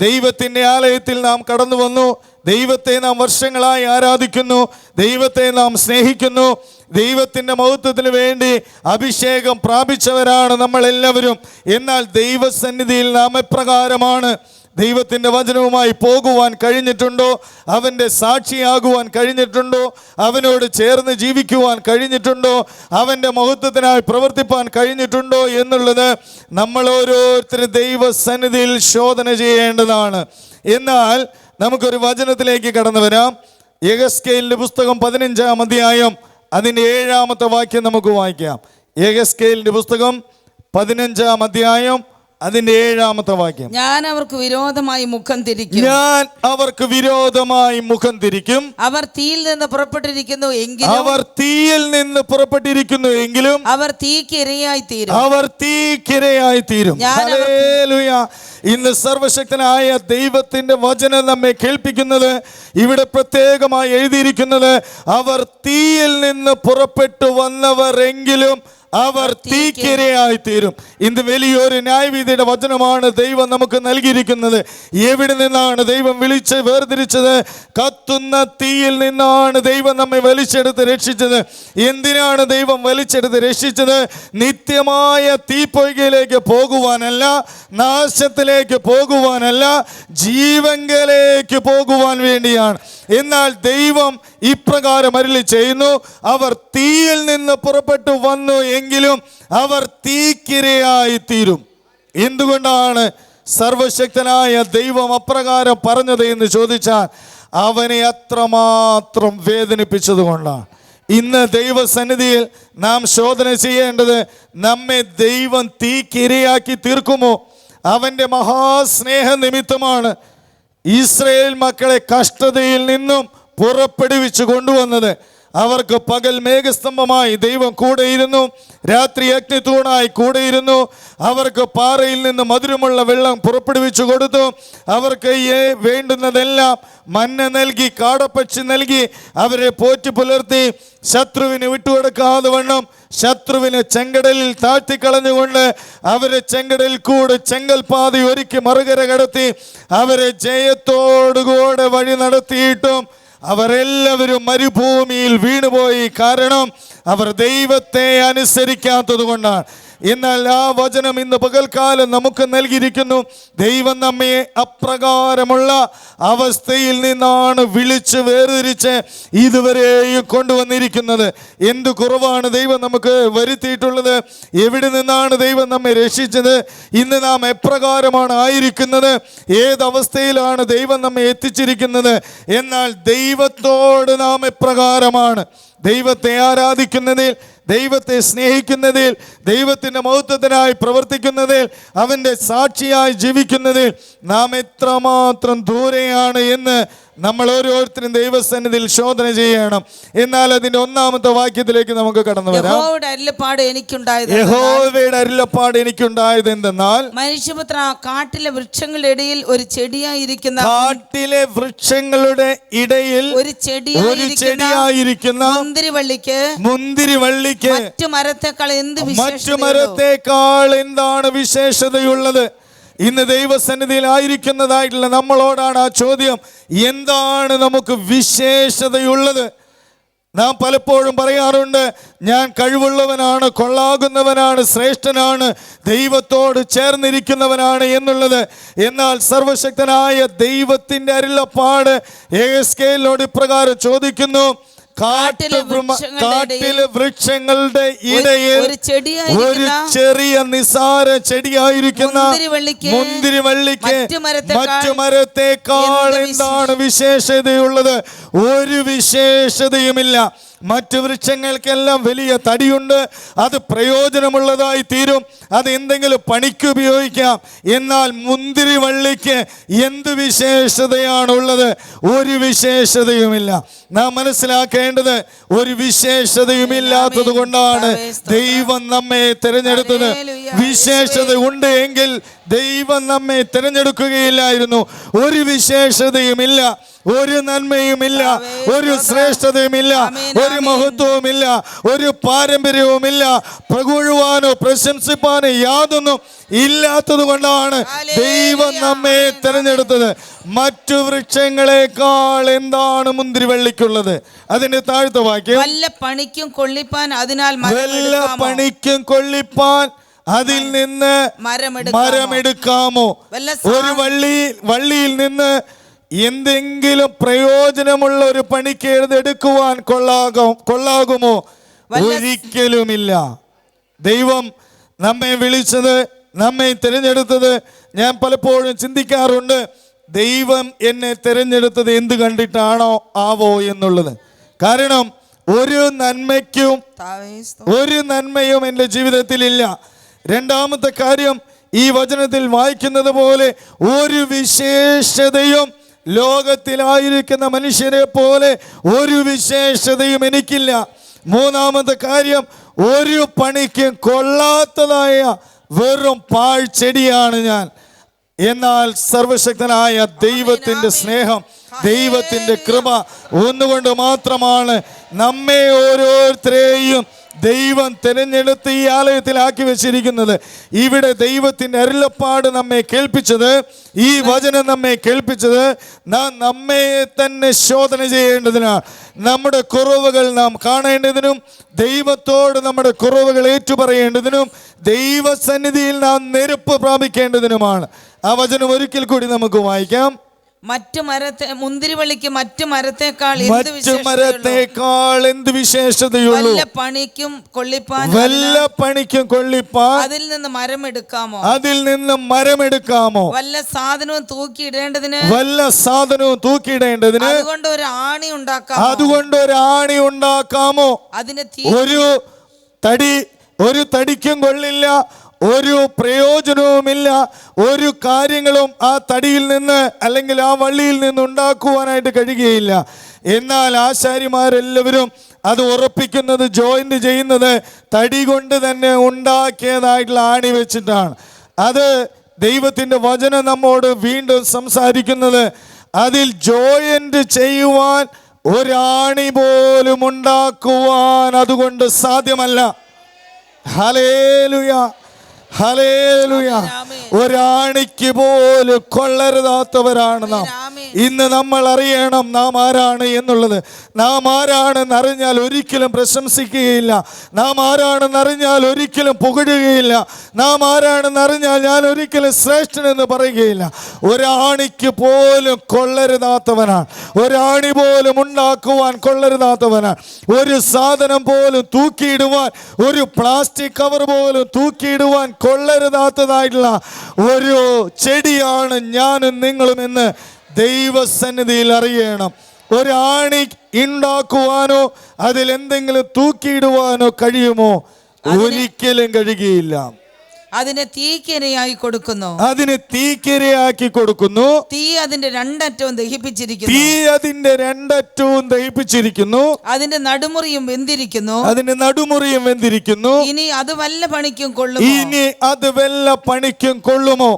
ദൈവത്തിൻ്റെ ആലയത്തിൽ നാം കടന്നു വന്നു. ദൈവത്തെ നാം വർഷങ്ങളായി ആരാധിക്കുന്നു, ദൈവത്തെ നാം സ്നേഹിക്കുന്നു. ദൈവത്തിൻ്റെ മഹത്വത്തിന് വേണ്ടി അഭിഷേകം പ്രാപിച്ചവരാണ് നമ്മളെല്ലാവരും. എന്നാൽ ദൈവസന്നിധിയിൽ നാം എപ്രകാരമാണ്? ദൈവത്തിൻ്റെ വചനവുമായി പോകുവാൻ കഴിഞ്ഞിട്ടുണ്ടോ? അവൻ്റെ സാക്ഷിയാകുവാൻ കഴിഞ്ഞിട്ടുണ്ടോ? അവനോട് ചേർന്ന് ജീവിക്കുവാൻ കഴിഞ്ഞിട്ടുണ്ടോ? അവൻ്റെ മഹത്വത്തിനായി പ്രവർത്തിപ്പാൻ കഴിഞ്ഞിട്ടുണ്ടോ എന്നുള്ളത് നമ്മൾ ഓരോരുത്തരും ദൈവസന്നിധിയിൽ ശോധന ചെയ്യേണ്ടതാണ്. എന്നാൽ നമുക്കൊരു വചനത്തിലേക്ക് കടന്നു വരാം. യെഹെസ്കേലിൻ്റെ പുസ്തകം 15-ാം അധ്യായം അതിൻ്റെ 7-ാമത്തെ വാക്യം നമുക്ക് വായിക്കാം. യെഹെസ്കേലിൻ്റെ പുസ്തകം 15-ാം അധ്യായം അതിന്റെ 7-ാമത്തെ വാക്യം. ഞാൻ അവർക്ക് വിരോധമായി മുഖം തിരിക്കും. അവർ തീയിൽ നിന്ന് പുറപ്പെട്ടിരിക്കുന്നു എങ്കിലും അവർ തീക്ക് ഇരയായി തീരും. ഹല്ലേലൂയ. ഇന്ന് സർവശക്തനായ ദൈവത്തിന്റെ വചനം നമ്മെ കേൾപ്പിക്കുന്നത്, ഇവിടെ പ്രത്യേകമായി എഴുതിയിരിക്കുന്നത്, അവർ തീയിൽ നിന്ന് പുറപ്പെട്ടു വന്നവർ എങ്കിലും അവർ തീക്കിരയായി തീരും. ഇന്ന് വലിയൊരു ന്യായവിധിയുടെ വചനമാണ് ദൈവം നമുക്ക് നൽകിയിരിക്കുന്നത്. എവിടെ നിന്നാണ് ദൈവം വിളിച്ച് വേർതിരിച്ചത്? കത്തുന്ന തീയിൽ നിന്നാണ് ദൈവം നമ്മെ വലിച്ചെടുത്ത് രക്ഷിച്ചത്. എന്തിനാണ് ദൈവം വലിച്ചെടുത്ത് രക്ഷിച്ചത്? നിത്യമായ തീപ്പൊയ്കയിലേക്ക് പോകുവാനല്ല, നാശത്തിലേക്ക് പോകുവാനല്ല, ജീവങ്കലേക്ക് പോകുവാൻ വേണ്ടിയാണ്. എന്നാൽ ദൈവം ഇപ്രകാരം അരുളി ചെയ്യുന്നു, അവർ തീയിൽ നിന്ന് പുറപ്പെട്ടു വന്നു എങ്കിലും അവർ തീക്കിരയായി തീരും. എന്തുകൊണ്ടാണ് സർവശക്തനായ ദൈവം അപ്രകാരം പറഞ്ഞത് എന്ന് ചോദിച്ചാൽ, അവനെ അത്രമാത്രം വേദനിപ്പിച്ചത് കൊണ്ടാണ്. ഇന്ന് ദൈവസന്നിധിയിൽ നാം ശോധന ചെയ്യേണ്ടത്, നമ്മെ ദൈവം തീക്കിരയാക്കി തീർക്കുമോ? അവൻ്റെ മഹാസ്നേഹ നിമിത്തമാണ് ഇസ്രായേൽ മക്കളെ കഷ്ടതയിൽ നിന്നും പുറപ്പെടുവിച്ചു കൊണ്ടുവന്നത്. അവർക്ക് പകൽ മേഘസ്തംഭമായി ദൈവം കൂടെയിരുന്നു, രാത്രി അഗ്നിത്തൂണായി കൂടെയിരുന്നു. അവർക്ക് പാറയിൽ നിന്ന് മധുരമുള്ള വെള്ളം പുറപ്പെടുവിച്ചു കൊടുത്തു. അവർക്ക് വേണ്ടുന്നതെല്ലാം മന്ന നൽകി, കാടപ്പക്ഷി നൽകി അവരെ പോറ്റി പുലർത്തി. ശത്രുവിന് വിട്ടുകൊടുക്കാതെ വണ്ണം ശത്രുവിനെ ചെങ്കടലിൽ താഴ്ത്തിക്കളഞ്ഞുകൊണ്ട് അവരെ ചെങ്കടലിൽ കൂടെ ചെങ്കൽപാതി ഒരുക്കി മറുകര കടത്തി അവരെ ജയത്തോടുകൂടെ വഴി നടത്തിയിട്ടും അവരെല്ലാവരും മരുഭൂമിയിൽ വീണുപോയി. കാരണം അവർ ദൈവത്തെ അനുസരിക്കാത്തത് കൊണ്ടാണ്. എന്നാൽ ആ വചനം ഇന്ന് പകൽക്കാലം നമുക്ക് നൽകിയിരിക്കുന്നു. ദൈവം നമ്മെ അപ്രകാരമുള്ള അവസ്ഥയിൽ നിന്നാണ് വിളിച്ച് വേർതിരിച്ച് ഇതുവരെയും കൊണ്ടുവന്നിരിക്കുന്നത്. എന്ത് കുറവാണ് ദൈവം നമുക്ക് വരുത്തിയിട്ടുള്ളത്? എവിടെ നിന്നാണ് ദൈവം നമ്മെ രക്ഷിച്ചത്? ഇന്ന് നാം എപ്രകാരമാണ് ആയിരിക്കുന്നത്? ഏതവസ്ഥയിലാണ് ദൈവം നമ്മെ എത്തിച്ചിരിക്കുന്നത്? എന്നാൽ ദൈവത്തോട് നാം എപ്രകാരമാണ്? ദൈവത്തെ ആരാധിക്കുന്നതിൽ, ദൈവത്തെ സ്നേഹിക്കുന്നതിൽ, ദൈവത്തിൻ്റെ മഹത്വത്തിനായി പ്രവർത്തിക്കുന്നതിൽ, അവൻ്റെ സാക്ഷിയായി ജീവിക്കുന്നതിൽ നാം എത്രമാത്രം ദൂരെയാണ് എന്ന് നമ്മൾ ഓരോരുത്തരും ദൈവസന്നിധിയിൽ ശോധന ചെയ്യണം. എന്നാൽ അതിന്റെ ഒന്നാമത്തെ വാക്യത്തിലേക്ക് നമുക്ക് കടന്നു വരാം. യഹോവയുടെ അരുളപ്പാട് എനിക്കുണ്ടായത് എന്തെന്നാൽ, മനുഷ്യപുത്ര, കാട്ടിലെ വൃക്ഷങ്ങളുടെ ഇടയിൽ ഒരു ചെടിയായിരിക്കുന്ന ഒരു ചെടിയായിരിക്കുന്ന മുന്തിരിവള്ളിക്ക് മറ്റു മരത്തേക്കാൾ എന്താണ് വിശേഷതയുള്ളത്? ഇന്ന് ദൈവസന്നിധിയിൽ ആയിരിക്കുന്നതായിട്ടുള്ള നമ്മളോടാണ് ആ ചോദ്യം. എന്താണ് നമുക്ക് വിശേഷതയുള്ളത്? നാം പലപ്പോഴും പറയാറുണ്ട്, ഞാൻ കഴിവുള്ളവനാണ്, കൊള്ളാകുന്നവനാണ്, ശ്രേഷ്ഠനാണ്, ദൈവത്തോട് ചേർന്നിരിക്കുന്നവനാണ് എന്നുള്ളത്. എന്നാൽ സർവശക്തനായ ദൈവത്തിൻ്റെ അരുളപ്പാട് യെഹെസ്കേലിനോട് ഇപ്രകാരം ചോദിക്കുന്നു, കാട്ടിലെ വൃക്ഷങ്ങളുടെ ഇടയിൽ ഒരു ചെറിയ നിസാര ചെടിയായിരിക്കുന്ന മുന്തിരിവള്ളിക്ക് മറ്റു മരത്തേക്കാൾ എന്താണ് വിശേഷതയുള്ളത്? ഒരു വിശേഷതയുമില്ല. മറ്റു വൃക്ഷങ്ങൾക്കെല്ലാം വലിയ തടിയുണ്ട്, അത് പ്രയോജനമുള്ളതായി തീരും, അത് എന്തെങ്കിലും പണിക്ക് ഉപയോഗിക്കാം. എന്നാൽ മുന്തിരിവള്ളിക്ക് എന്ത് വിശേഷതയാണുള്ളത്? ഒരു വിശേഷതയുമില്ല. നാം മനസ്സിലാക്കേണ്ടത്, ഒരു വിശേഷതയുമില്ലാത്തത് കൊണ്ടാണ് ദൈവം നമ്മെ തിരഞ്ഞെടുത്തത്. വിശേഷത ഉണ്ട് എങ്കിൽ ദൈവം നമ്മെ തിരഞ്ഞെടുക്കുകയില്ലായിരുന്നു. ഒരു വിശേഷതയുമില്ല, ഒരു നന്മയുമില്ല, ഒരു ശ്രേഷ്ഠതയുമില്ല, ഒരു മഹത്വവുമില്ല, ഒരു പാരമ്പര്യവുമില്ല, പുകഴുവാനോ പ്രശംസിപ്പാനോ യാതൊന്നും ഇല്ലാത്തത് കൊണ്ടാണ് ദൈവം നമ്മെ തിരഞ്ഞെടുത്തത്. മറ്റു വൃക്ഷങ്ങളെക്കാൾ എന്താണ് മുന്തിരിവള്ളിക്കുള്ളത്? അതിന്റെ താഴത്തെ വാക്യം, വല്ല പണിക്കും കൊള്ളിപ്പാൻ അതിൽ നിന്ന് മരമെടുക്കാമോ? ഒരു വള്ളിയിൽ നിന്ന് എന്തെങ്കിലും പ്രയോജനമുള്ള ഒരു പണിക്ക് എടുക്കുവാൻ കൊള്ളാകുമോ? ഒരിക്കലുമില്ല. ദൈവം നമ്മെ വിളിച്ചത്, നമ്മെ തിരഞ്ഞെടുത്തത്, ഞാൻ പലപ്പോഴും ചിന്തിക്കാറുണ്ട്, ദൈവം എന്നെ തിരഞ്ഞെടുത്തത് എന്ത് കണ്ടിട്ടാണോ ആവോ എന്നുള്ളത്. കാരണം ഒരു നന്മയും എൻ്റെ ജീവിതത്തിലില്ല. രണ്ടാമത്തെ കാര്യം, ഈ വചനത്തിൽ വായിക്കുന്നത് പോലെ ഒരു വിശേഷതയും ലോകത്തിലായിരിക്കുന്ന മനുഷ്യരെ പോലെ ഒരു വിശേഷതയും എനിക്കില്ല. മൂന്നാമത്തെ കാര്യം, ഒരു പണിക്ക് കൊള്ളാത്തതായ വെറും പാഴ്ചെടിയാണ് ഞാൻ. എന്നാൽ സർവശക്തനായ ദൈവത്തിൻ്റെ സ്നേഹം, ദൈവത്തിൻ്റെ കൃപ ഒന്നുകൊണ്ട് മാത്രമാണ് നമ്മെ ഓരോരുത്തരെയും ദൈവം തിരഞ്ഞെടുത്ത് ഈ ആലയത്തിലാക്കി വെച്ചിരിക്കുന്നത്. ഇവിടെ ദൈവത്തിൻ്റെ അരുളപ്പാട് നമ്മെ കേൾപ്പിച്ചത്, ഈ വചനം നമ്മെ കേൾപ്പിച്ചത് നാം നമ്മെ തന്നെ ശോധന ചെയ്യേണ്ടതിനാണ്. നമ്മുടെ കുറവുകൾ നാം കാണേണ്ടതിനും ദൈവത്തോട് നമ്മുടെ കുറവുകൾ ഏറ്റുപറയേണ്ടതിനും ദൈവസന്നിധിയിൽ നാം നിരപ്പ് പ്രാപിക്കേണ്ടതിനുമാണ്. ആ വചനം ഒരിക്കൽ കൂടി നമുക്ക് വായിക്കാം. മറ്റു മരത്തെ മുന്തിരിവള്ളിക്ക് മറ്റു മരത്തെക്കാൾ എന്ത് വിശേഷതയുള്ളൂ? വല്ല പണിക്കും കൊള്ളിപ്പാൻ അതിൽ നിന്ന് മരമെടുക്കാമോ? വല്ല സാധനവും തൂക്കിയിടേണ്ടതിന് അതുകൊണ്ട് ഒരു ആണി ഉണ്ടാക്കാമോ? അതിന് ഒരു തടിക്കും കൊള്ളില്ല, ഒരു പ്രയോജനവുമില്ല. ഒരു കാര്യങ്ങളും ആ തടിയിൽ നിന്ന് അല്ലെങ്കിൽ ആ വള്ളിയിൽ നിന്ന് ഉണ്ടാക്കുവാനായിട്ട് കഴിയുകയില്ല. എന്നാൽ ആശാരിമാരെല്ലാവരും അത് ഉറപ്പിക്കുന്നത്, ജോയിന്റ് ചെയ്യുന്നത് തടി കൊണ്ട് തന്നെ ഉണ്ടാക്കിയതായിട്ടുള്ള ആണി വെച്ചിട്ടാണ്. അത് ദൈവത്തിൻ്റെ വചനം നമ്മോട് വീണ്ടും സംസാരിക്കുന്നത്, അതിൽ ജോയിന്റ് ചെയ്യുവാൻ ഒരാണി പോലും ഉണ്ടാക്കുവാൻ അതുകൊണ്ട് സാധ്യമല്ല. Hallelujah, hallelujah. ഒരാണിക്ക് പോലും കൊള്ളരുതാത്തവരാണ് നാം. ഇന്ന് നമ്മൾ അറിയണം നാം ആരാണ് എന്നുള്ളത്. നാം ആരാണെന്ന് അറിഞ്ഞാൽ ഒരിക്കലും പ്രശംസിക്കുകയില്ല. നാം ആരാണെന്ന് അറിഞ്ഞാൽ ഒരിക്കലും പുകഴുകയില്ല. നാം ആരാണെന്ന് അറിഞ്ഞാൽ ഞാൻ ഒരിക്കലും ശ്രേഷ്ഠനെന്ന് പറയുകയില്ല. ഒരാണിക്ക് പോലും കൊള്ളരുതാത്തവനാണ്. ഒരാണി പോലും ഉണ്ടാക്കുവാൻ കൊള്ളരുതാത്തവനാണ്. ഒരു സാധനം പോലും തൂക്കിയിടുവാൻ, ഒരു പ്ലാസ്റ്റിക് കവർ പോലും തൂക്കിയിടുവാൻ കൊള്ളരുതാത്തതായിട്ടുള്ള ഒരു ചെടിയാണ് ഞാനും നിങ്ങളും എന്ന് ദൈവസന്നിധിയിൽ അറിയണം. ഒരാണി ഉണ്ടാക്കുവാനോ അതിലെന്തെങ്കിലും തൂക്കിയിടുവാനോ കഴിയുമോ? ഒരിക്കലും കഴിയുകയില്ല. അതിനെ തീക്കിരയായി കൊടുക്കുന്നു, അതിനെ തീക്കിരയാക്കി കൊടുക്കുന്നു. തീ അതിന്റെ രണ്ടറ്റവും ദഹിപ്പിച്ചിരിക്കുന്നു. അതിന്റെ നടുമുറിയും വെന്തിരിക്കുന്നു. ഇനി അത് വല്ല പണിക്കും കൊള്ളുമോ?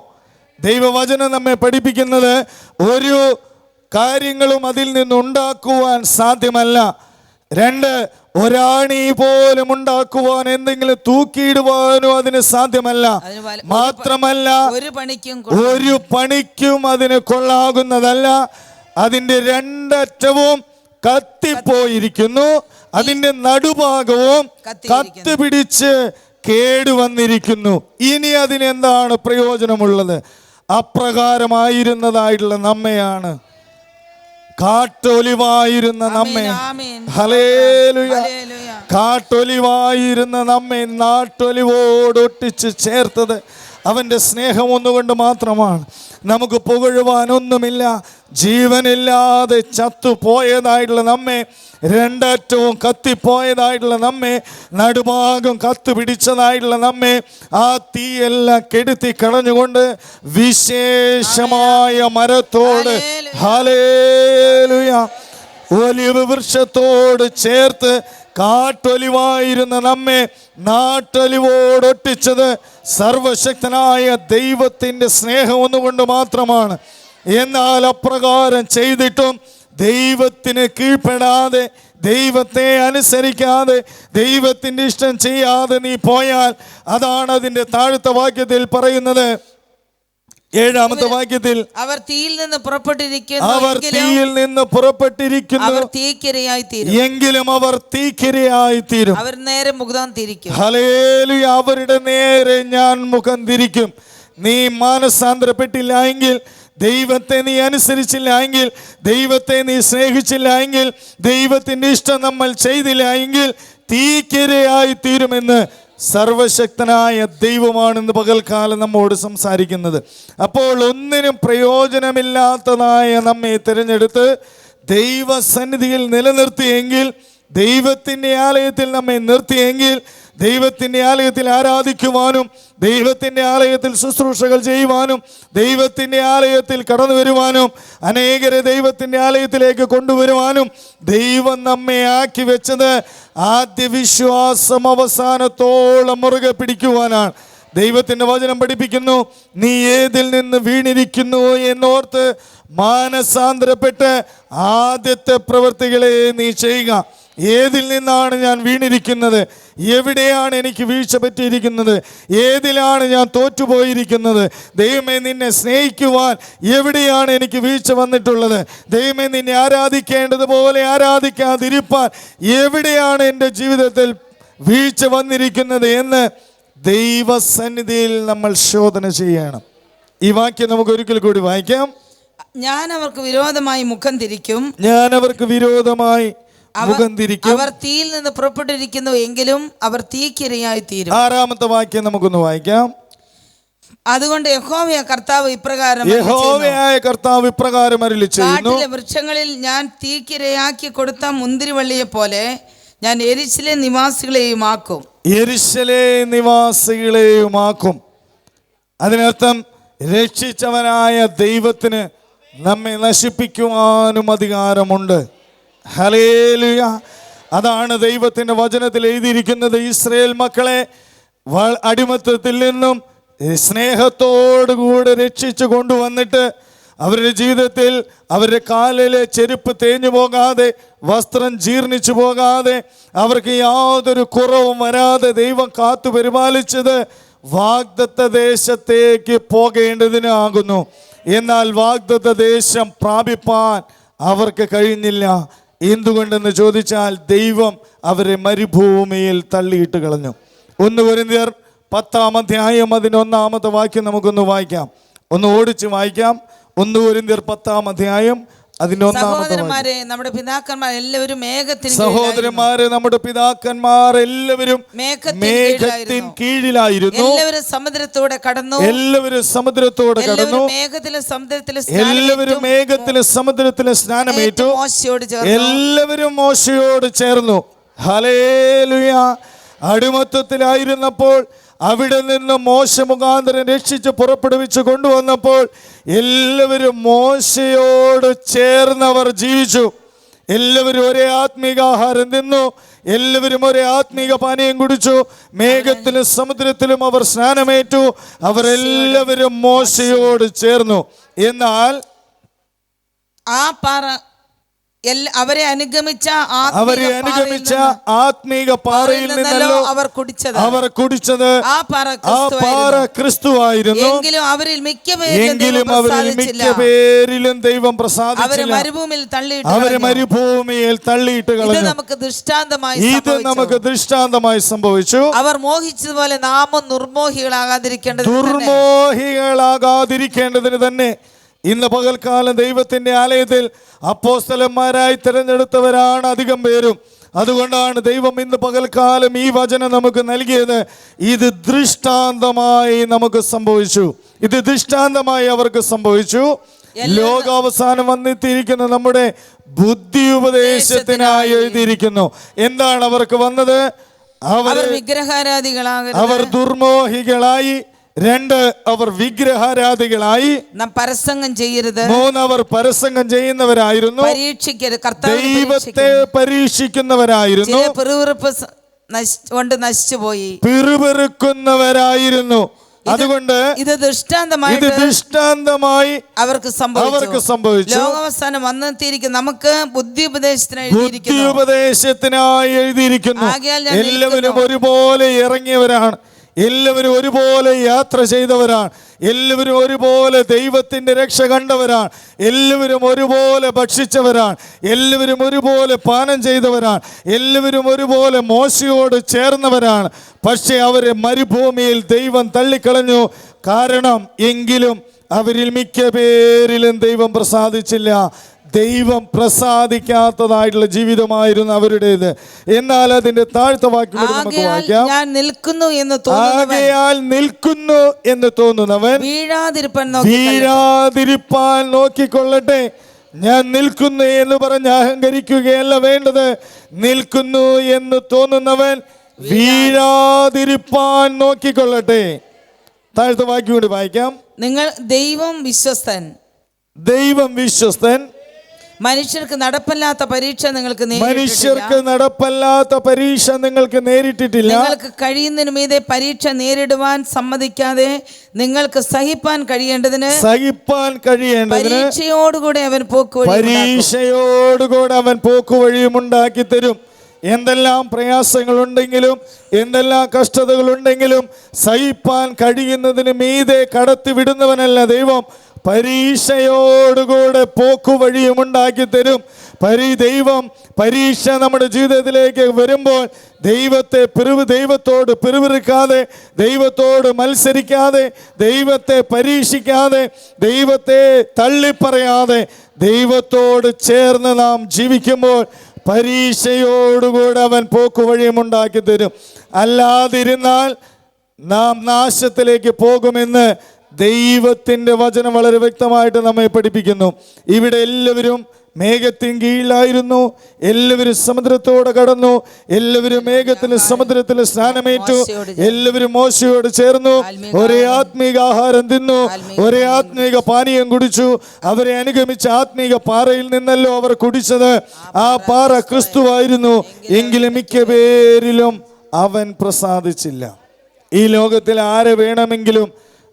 ദൈവവചനം നമ്മെ പഠിപ്പിക്കുന്നത് ഒരു കാര്യങ്ങളും അതിൽ നിന്നുണ്ടാക്കുവാൻ സാധ്യമല്ല. രണ്ട്, ഒരാണി പോലും ഉണ്ടാക്കുവാൻ എന്തെങ്കിലും തൂക്കിയിടുവാനോ അതിന് സാധ്യമല്ല. മാത്രമല്ല ഒരു പണിക്കും അതിന് കൊള്ളാകുന്നതല്ല. അതിൻ്റെ രണ്ടറ്റവും കത്തിപ്പോയിരിക്കുന്നു, അതിൻ്റെ നടുഭാഗവും കത്തിപിടിച്ച് കേടുവന്നിരിക്കുന്നു. ഇനി അതിനെന്താണ് പ്രയോജനമുള്ളത്? അപ്രകാരമായിരുന്നതായിട്ടുള്ള നമ്മയാണ്, കാട്ടൊലിവായിരുന്ന നമ്മെ, ഹല്ലേലൂയ, കാട്ടൊലിവായിരുന്ന നമ്മെ നാട്ടൊലിവോടൊട്ടിച്ച് ചേർത്തത് അവൻ്റെ സ്നേഹം ഒന്നുകൊണ്ട് മാത്രമാണ്. നമുക്ക് പുകഴുവാനൊന്നുമില്ല. ജീവനില്ലാതെ ചത്തുപോയതായിട്ടുള്ള നമ്മെ, രണ്ടറ്റവും കത്തിപ്പോയതായിട്ടുള്ള നമ്മെ, നടുഭാഗം കത്തുപിടിച്ചതായിട്ടുള്ള നമ്മെ ആ തീയെല്ലാം കെടുത്തി കളഞ്ഞുകൊണ്ട് വിശേഷമായ മരത്തോട്, ഹല്ലേലൂയ, ഒലിവ് വൃക്ഷത്തോട് ചേർത്ത് കാട്ടൊലിവായിരുന്ന നമ്മെ നാട്ടൊലിവോടൊട്ടിച്ചത് സർവശക്തനായ ദൈവത്തിൻ്റെ സ്നേഹം ഒന്നുകൊണ്ട് മാത്രമാണ്. എന്നാൽ അപ്രകാരം ചെയ്തിട്ടും ദൈവത്തിന് കീഴ്പ്പെടാതെ, ദൈവത്തെ അനുസരിക്കാതെ, ദൈവത്തിൻ്റെ ഇഷ്ടം ചെയ്യാതെ നീ പോയാൽ, അതാണ് അതിൻ്റെ താഴത്തെ വാക്യത്തിൽ പറയുന്നത്. 7-ാമത്തെ വാക്യത്തിൽ, അവർ തീയിൽ നിന്ന് പുറപ്പെട്ടിരിക്കുന്നു, എങ്കിലും അവർ തീക്കിരയായി തീരും. അവർ നേരെ മുഖം തിരിക്കും. ഹല്ലേലൂയ. അവരുടെ നേരെ ഞാൻ മുഖം തിരിക്കും. നീ മാനസാന്തരപ്പെട്ടില്ല എങ്കിൽ, ദൈവത്തെ നീ അനുസരിച്ചില്ല എങ്കിൽ, ദൈവത്തെ നീ സ്നേഹിച്ചില്ല എങ്കിൽ, ദൈവത്തിൻ്റെ ഇഷ്ടം നമ്മൾ ചെയ്തില്ല എങ്കിൽ തീക്കിരയായി തീരുമെന്ന് സർവശക്തനായ ദൈവമാണെന്ന് പകൽക്കാലം നമ്മോട് സംസാരിക്കുന്നത്. അപ്പോൾ ഒന്നിനും പ്രയോജനമില്ലാത്തതായ നമ്മെ തിരഞ്ഞെടുത്ത് ദൈവസന്നിധിയിൽ നിലനിർത്തിയെങ്കിൽ, ദൈവത്തിൻ്റെ ആലയത്തിൽ നമ്മെ നിർത്തിയെങ്കിൽ, ദൈവത്തിൻ്റെ ആലയത്തിൽ ആരാധിക്കുവാനും, ദൈവത്തിൻ്റെ ആലയത്തിൽ ശുശ്രൂഷകൾ ചെയ്യുവാനും, ദൈവത്തിൻ്റെ ആലയത്തിൽ കടന്നു വരുവാനും, അനേകരെ ദൈവത്തിൻ്റെ ആലയത്തിലേക്ക് കൊണ്ടുവരുവാനും ദൈവം നമ്മെ ആക്കി വെച്ചത് ആദ്യ വിശ്വാസം അവസാനത്തോളം മുറുകെ പിടിക്കുവാനാണ്. ദൈവത്തിൻ്റെ വചനം പഠിപ്പിക്കുന്നു, നീ ഏതിൽ നിന്ന് വീണിരിക്കുന്നു എന്നോർത്ത് മാനസാന്തരപ്പെട്ട് ആദ്യത്തെ പ്രവൃത്തികളെ നീ ചെയ്യുക. ഏതിൽ നിന്നാണ് ഞാൻ വീണിരിക്കുന്നത്, എവിടെയാണ് എനിക്ക് വീഴ്ച പറ്റിയിരിക്കുന്നത്, ഏതിലാണ് ഞാൻ തോറ്റുപോയിരിക്കുന്നത്, ദൈവമേ നിന്നെ സ്നേഹിക്കുവാൻ എവിടെയാണ് എനിക്ക് വീഴ്ച വന്നിട്ടുള്ളത്, ദൈവമേ നിന്നെ ആരാധിക്കേണ്ടതുപോലെ ആരാധിക്കാതിരിപ്പാൻ എവിടെയാണ് എൻ്റെ ജീവിതത്തിൽ വീഴ്ച വന്നിരിക്കുന്നത് എന്ന് ദൈവസന്നിധിയിൽ നമ്മൾ ശോധന ചെയ്യണം. ഈ വാക്യം നമുക്ക് ഒരിക്കൽ കൂടി വായിക്കാം. ഞാൻ അവർക്ക് വിരോധമായി മുഖം തിരിക്കും, ഞാൻ അവർക്ക് വിരോധമായി മുഖം തിരിക്കും. അവർ തീയിൽ നിന്ന് പുറപ്പെട്ടിരിക്കുന്നു എങ്കിലും അവർ തീക്കിരയായി തീരും. 6-ാമത്തെ വാക്യം നമുക്കൊന്ന് വായിക്കാം. അതുകൊണ്ട് യഹോവയായ കർത്താവ് ഇപ്രകാരം അരുളി ചെയ്യുന്നു, കാട്ടിലെ വൃക്ഷങ്ങളിൽ ഞാൻ തീക്കിരയാക്കി കൊടുത്ത മുന്തിരിവള്ളിയെ പോലെ ഞാൻ യെരൂശലേം നിവാസികളെയുമാക്കും. അതിനർത്ഥം രക്ഷിച്ചവനായ ദൈവത്തിന് നമ്മെ നശിപ്പിക്കുവാനും അധികാരമുണ്ട്. ഹല്ലേലൂയ. അതാണ് ദൈവത്തിൻ്റെ വചനത്തിൽ എഴുതിയിരിക്കുന്നത്. ഇസ്രായേൽ മക്കളെ അടിമത്തത്തിൽ നിന്നും സ്നേഹത്തോടുകൂടെ രക്ഷിച്ചു കൊണ്ടുവന്നിട്ട് അവരുടെ ജീവിതത്തിൽ അവരുടെ കാലിലെ ചെരുപ്പ് തേഞ്ഞു പോകാതെ, വസ്ത്രം ജീർണിച്ചു പോകാതെ, അവർക്ക് യാതൊരു കുറവും വരാതെ ദൈവം കാത്തു പരിപാലിച്ചത് വാഗ്ദത്ത ദേശത്തേക്ക് പോകേണ്ടതിനാകുന്നു. എന്നാൽ വാഗ്ദത്ത ദേശം പ്രാപിപ്പാൻ അവർക്ക് കഴിഞ്ഞില്ല. എന്തുകൊണ്ടെന്ന് ചോദിച്ചാൽ ദൈവം അവരെ മരുഭൂമിയിൽ തള്ളിയിട്ട് കളഞ്ഞു. 1 കൊരിന്ത്യർ 10-ാം അധ്യായം അതിൻ്റെ 1-ാമത്തെ വാക്യം നമുക്കൊന്ന് വായിക്കാം. ഒന്ന് ഓടിച്ച് വായിക്കാം. 1 കൊരിന്ത്യർ 10-ാം അധ്യായം അതിൻ്റെ 1-ാമത്തെ വാക്യം. സഹോദരന്മാരെ, നമ്മുടെ പിതാക്കന്മാർ എല്ലാവരും മേഘത്തിന് കീഴിലായിരുന്നു. എല്ലാവരും സമുദ്രത്തോടെ കടന്നു. എല്ലാവരും മേഘത്തിലെ സമുദ്രത്തിലെ സ്നാനമേറ്റു. എല്ലാവരും മോശയോട് ചേർന്നു. ഹല്ലേലൂയ. അടിമത്തത്തിലായിരുന്നപ്പോൾ അവിടെ നിന്ന് മോശ മുഖാന്തരം രക്ഷിച്ച് പുറപ്പെടുവിച്ച് കൊണ്ടുവന്നപ്പോൾ എല്ലാവരും മോശയോട് ചേർന്നവർ ജീവിച്ചു. എല്ലാവരും ഒരേ ആത്മീകാഹാരം തിന്നു, എല്ലാവരും ഒരേ ആത്മീക പാനീയം കുടിച്ചു. മേഘത്തിലും സമുദ്രത്തിലും അവർ സ്നാനമേറ്റു. അവരെല്ലാവരും മോശയോട് ചേർന്നു. എന്നാൽ ആ പാറ അവരെ അനുഗമിച്ച ആത്മീക പാറയിൽ നിന്നല്ലോ അവർ കുടിച്ചത്. ആ പാറ ക്രിസ്തുവായിരുന്നു. എങ്കിലും അവരിൽ മിക്ക പേരിലും ദൈവം പ്രസാദിച്ചില്ല. അവരെ മരുഭൂമിയിൽ തള്ളിയിട്ട് കളഞ്ഞു. ഇത് നമുക്ക് ദൃഷ്ടാന്തമായി സംഭവിച്ചു. അവർ മോഹിച്ചതുപോലെ നാമും ദുർമോഹികളാകാതിരിക്കേണ്ടതിന് തന്നെ ഇന്ന് പകൽക്കാലം ദൈവത്തിൻ്റെ ആലയത്തിൽ അപ്പോസ്തലന്മാരായി തിരഞ്ഞെടുത്തവരാണ് അധികം പേരും. അതുകൊണ്ടാണ് ദൈവം ഇന്ന് പകൽക്കാലം ഈ വചനം നമുക്ക് നൽകിയത്. ഇത് ദൃഷ്ടാന്തമായി നമുക്ക് സംഭവിച്ചു. ഇത് ദൃഷ്ടാന്തമായി അവർക്ക് സംഭവിച്ചു. ലോകാവസാനം വന്നെത്തിയിരിക്കുന്ന നമ്മുടെ ബുദ്ധി ഉപദേശത്തിനായി എഴുതിയിരിക്കുന്നു. എന്താണ് അവർക്ക് വന്നത്? അവർ ദുർമോഹികളായി. 2, അവർ വിഗ്രഹാരാധികളായി. പരസംഗം ചെയ്യരുത്. 3, അവർ പരസംഗം ചെയ്യുന്നവരായിരുന്നു. ദൈവത്തെ പരീക്ഷിക്കുന്നവരായിരുന്നു. പിറുപിറുക്കുന്നവരായിരുന്നു. അതുകൊണ്ട് ഇത് ദൃഷ്ടാന്തമായി അവർക്ക് സംഭവിച്ചു. ലോകാവസാനം വന്നെത്തിയിരിക്കുന്ന നമുക്ക് ബുദ്ധി ഉപദേശത്തിനായി എഴുതിയിരിക്കുന്നു. എല്ലാവരും ഒരുപോലെ ഇറങ്ങിയവരാണ്. എല്ലാവരും ഒരുപോലെ യാത്ര ചെയ്തവരാണ്. എല്ലാവരും ഒരുപോലെ ദൈവത്തിൻ്റെ രക്ഷ കണ്ടവരാണ്. എല്ലാവരും ഒരുപോലെ ഭക്ഷിച്ചവരാണ്. എല്ലാവരും ഒരുപോലെ പാനം ചെയ്തവരാണ്. എല്ലാവരും ഒരുപോലെ മോശയോട് ചേർന്നവരാണ്. പക്ഷേ അവരെ മരുഭൂമിയിൽ ദൈവം തള്ളിക്കളഞ്ഞു. കാരണം എങ്കിലും അവരിൽ മിക്ക പേരിലും ദൈവം പ്രസാദിച്ചില്ല. ദൈവം പ്രസാദിക്കാത്തതായിട്ടുള്ള ജീവിതമായിരുന്നു അവരുടേത്. എന്നാൽ അതിന്റെ താഴ്ത്ത വാക്യം നമുക്ക് വായിക്കാം. ആകയാൽ നിൽക്കുന്നു എന്ന് തോന്നുന്നവൻ വീഴാതിരിപ്പാൻ നോക്കിക്കൊള്ളട്ടെ. ഞാൻ നിൽക്കുന്നു എന്ന് പറഞ്ഞ് അഹങ്കരിക്കുകയല്ല വേണ്ടത്. നിൽക്കുന്നു എന്ന് തോന്നുന്നവൻ വീഴാതിരിപ്പാൻ നോക്കിക്കൊള്ളട്ടെ. താഴ്ത്ത വാക്യം കൂടി വായിക്കാം. ദൈവം വിശ്വസ്തൻ. മനുഷ്യർക്ക് നടപ്പല്ലാത്ത പരീക്ഷ നിങ്ങൾക്ക് നേരിട്ടിട്ടില്ല. നിങ്ങൾക്ക് കഴിയുന്നതിന് മീതെ പരീക്ഷ നേരിടുവാൻ സമ്മതിക്കാതെ നിങ്ങൾക്ക് സഹിപ്പാൻ കഴിയേണ്ടതിന് പരീക്ഷയോടുകൂടെ അവൻ പോക്കുവഴിയും ഉണ്ടാക്കി തരും. എന്തെല്ലാം പ്രയാസങ്ങളുണ്ടെങ്കിലും എന്തെല്ലാം കഷ്ടതകളുണ്ടെങ്കിലും സഹിപ്പാൻ കഴിയുന്നതിന് മീതെ കടത്തിവിടുന്നവനല്ല ദൈവം. പരീക്ഷയോടുകൂടെ പോക്കുവഴിയും ഉണ്ടാക്കി തരും. ദൈവം പരീക്ഷ നമ്മുടെ ജീവിതത്തിലേക്ക് വരുമ്പോൾ ദൈവത്തോട് പിറുപിറുക്കാതെ, ദൈവത്തോട് മത്സരിക്കാതെ, ദൈവത്തെ പരീക്ഷിക്കാതെ, ദൈവത്തെ തള്ളിപ്പറയാതെ ദൈവത്തോട് ചേർന്ന് നാം ജീവിക്കുമ്പോൾ പരീക്ഷയോടുകൂടെ അവൻ പോക്കുവഴിയും ഉണ്ടാക്കി തരും. അല്ലാതിരുന്നാൽ നാം നാശത്തിലേക്ക് പോകുമെന്ന് ദൈവത്തിൻ്റെ വചനം വളരെ വ്യക്തമായിട്ട് നമ്മെ പഠിപ്പിക്കുന്നു. ഇവിടെ എല്ലാവരും മേഘത്തിൻ കീഴിലായിരുന്നു, എല്ലാവരും സമുദ്രത്തോടെ കടന്നു, എല്ലാവരും മേഘത്തിലും സമുദ്രത്തിലും സ്നാനമേറ്റു, എല്ലാവരും മോശയോട് ചേർന്നു, ഒരേ ആത്മീക ആഹാരം തിന്നു, ഒരേ ആത്മീക പാനീയം കുടിച്ചു. അവരെ അനുഗമിച്ച ആത്മീക പാറയിൽ നിന്നല്ലോ അവർ കുടിച്ചത്. ആ പാറ ക്രിസ്തുവായിരുന്നു. എങ്കിലും മിക്ക പേരിലും അവൻ പ്രസാദിച്ചില്ല. ഈ ലോകത്തിൽ ആരെ വേണമെങ്കിലും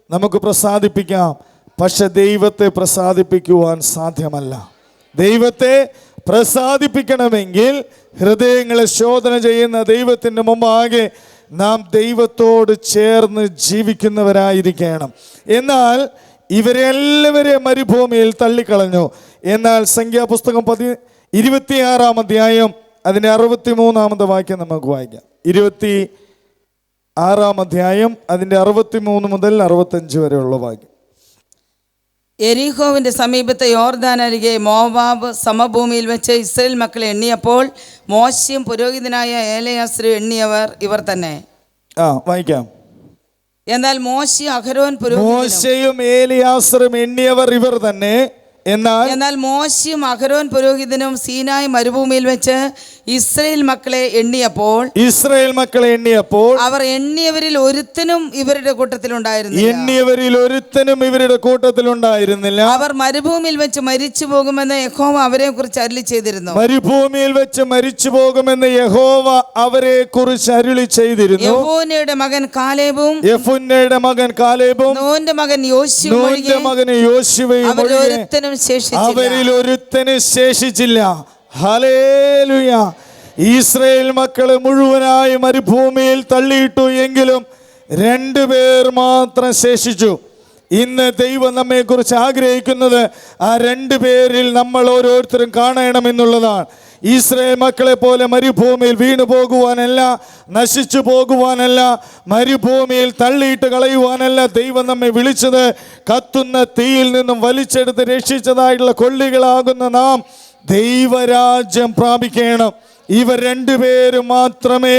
നമുക്ക് പ്രസാദിപ്പിക്കാം, പക്ഷെ ദൈവത്തെ പ്രസാദിപ്പിക്കുവാൻ സാധ്യമല്ല. ദൈവത്തെ പ്രസാദിപ്പിക്കണമെങ്കിൽ ഹൃദയങ്ങളെ ശോധന ചെയ്യുന്ന ദൈവത്തിൻ്റെ മുമ്പാകെ നാം ദൈവത്തോട് ചേർന്ന് ജീവിക്കുന്നവരായിരിക്കണം. എന്നാൽ ഇവരെല്ലാവരെയും മരുഭൂമിയിൽ തള്ളിക്കളഞ്ഞു. എന്നാൽ സംഖ്യാപുസ്തകം 26-ാം അധ്യായം അതിൻ്റെ 63-ാമത്തെ വാക്യം നമുക്ക് വായിക്കാം. 26-ാം അധ്യായം അതിൻ്റെ 63 മുതൽ 65 വരെയുള്ള വാക്യം. എരീഹോവിന്റെ സമീപത്തെ യോർദാൻ അരികെ മോവാബ് സമഭൂമിയിൽ വെച്ച് ഇസ്രായേൽ മക്കളെ എണ്ണിയപ്പോൾ മോശയും പുരോഹിതനായ ഏലയാസരും എണ്ണിയവർ ഇവർ തന്നെ. വായിക്കാം. എന്നാൽ മോശയും അഹരോൻ മോശയും ഏലിയാസറും എണ്ണിയവർ ഇവർ തന്നെ. എന്നാൽ മോശയും അഹരോൻ പുരോഹിതനും സീനായി മരുഭൂമിയിൽ വെച്ച് ഇസ്രായേൽ മക്കളെ എണ്ണിയപ്പോൾ അവർ എണ്ണിയവരിൽ ഒരുത്തനും ഇവരുടെ കൂട്ടത്തിലുണ്ടായിരുന്നില്ല. അവർ മരുഭൂമിയിൽ വെച്ച് മരിച്ചു പോകുമെന്ന് യഹോവ അവരെ കുറിച്ച് അരുളി ചെയ്തിരുന്നു. യെഫുന്നയുടെ മകൻ കാലേബും നൂന്റെ മകൻ യോശുവയും അവരിൽ ഒരുത്തനും ശേഷിച്ചില്ല. ഹല്ലേലൂയ. ഇസ്രായേൽ മക്കളെ മുഴുവനായി മരുഭൂമിയിൽ തള്ളിയിട്ടു, എങ്കിലും 2 പേർ മാത്രം ശേഷിച്ചു. ഇന്ന് ദൈവം നമ്മെ കുറിച്ച് ആഗ്രഹിക്കുന്നത് ആ 2 പേരിൽ നമ്മൾ ഓരോരുത്തരും കാണണമെന്നുള്ളതാണ്. ഇസ്രായേൽ മക്കളെ പോലെ മരുഭൂമിയിൽ വീണു പോകുവാനല്ല, നശിച്ചു പോകുവാനല്ല, മരുഭൂമിയിൽ തള്ളിയിട്ട് കളയുവാനല്ല ദൈവം നമ്മെ വിളിച്ചത്. കത്തുന്ന തീയിൽ നിന്നും വലിച്ചെടുത്ത് രക്ഷിച്ചതായിട്ടുള്ള കൊള്ളികളാകുന്ന നാം ദൈവരാജ്യം പ്രാപിക്കണം. ഇവർ 2 പേരും മാത്രമേ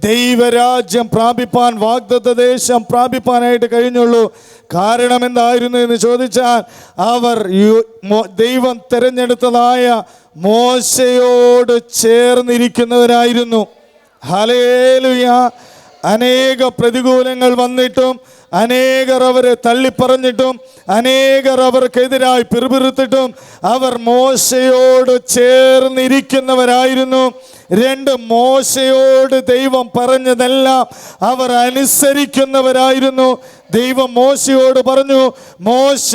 ദൈവരാജ്യം പ്രാപിപ്പാൻ, വാഗ്ദത്ത ദേശം പ്രാപിപ്പാനായിട്ട് കഴിഞ്ഞുള്ളൂ. കാരണം എന്തായിരുന്നു എന്ന് ചോദിച്ചാൽ, അവർ ദൈവം തിരഞ്ഞെടുത്തതായ മോശയോട് ചേർന്നിരിക്കുന്നവരായിരുന്നു. ഹല്ലേലൂയ. അനേക പ്രതികൂലങ്ങൾ വന്നിട്ടും, അനേകർ അവരെ തള്ളിപ്പറഞ്ഞിട്ടും, അനേകർ അവർക്കെതിരായി പിറുപിറുത്തിട്ടും അവർ മോശയോട് ചേർന്നിരിക്കുന്നവരായിരുന്നു. 2 മോശയോട് ദൈവം പറഞ്ഞതെല്ലാം അവർ അനുസരിക്കുന്നവരായിരുന്നു. ദൈവം മോശയോട് പറഞ്ഞു, മോശ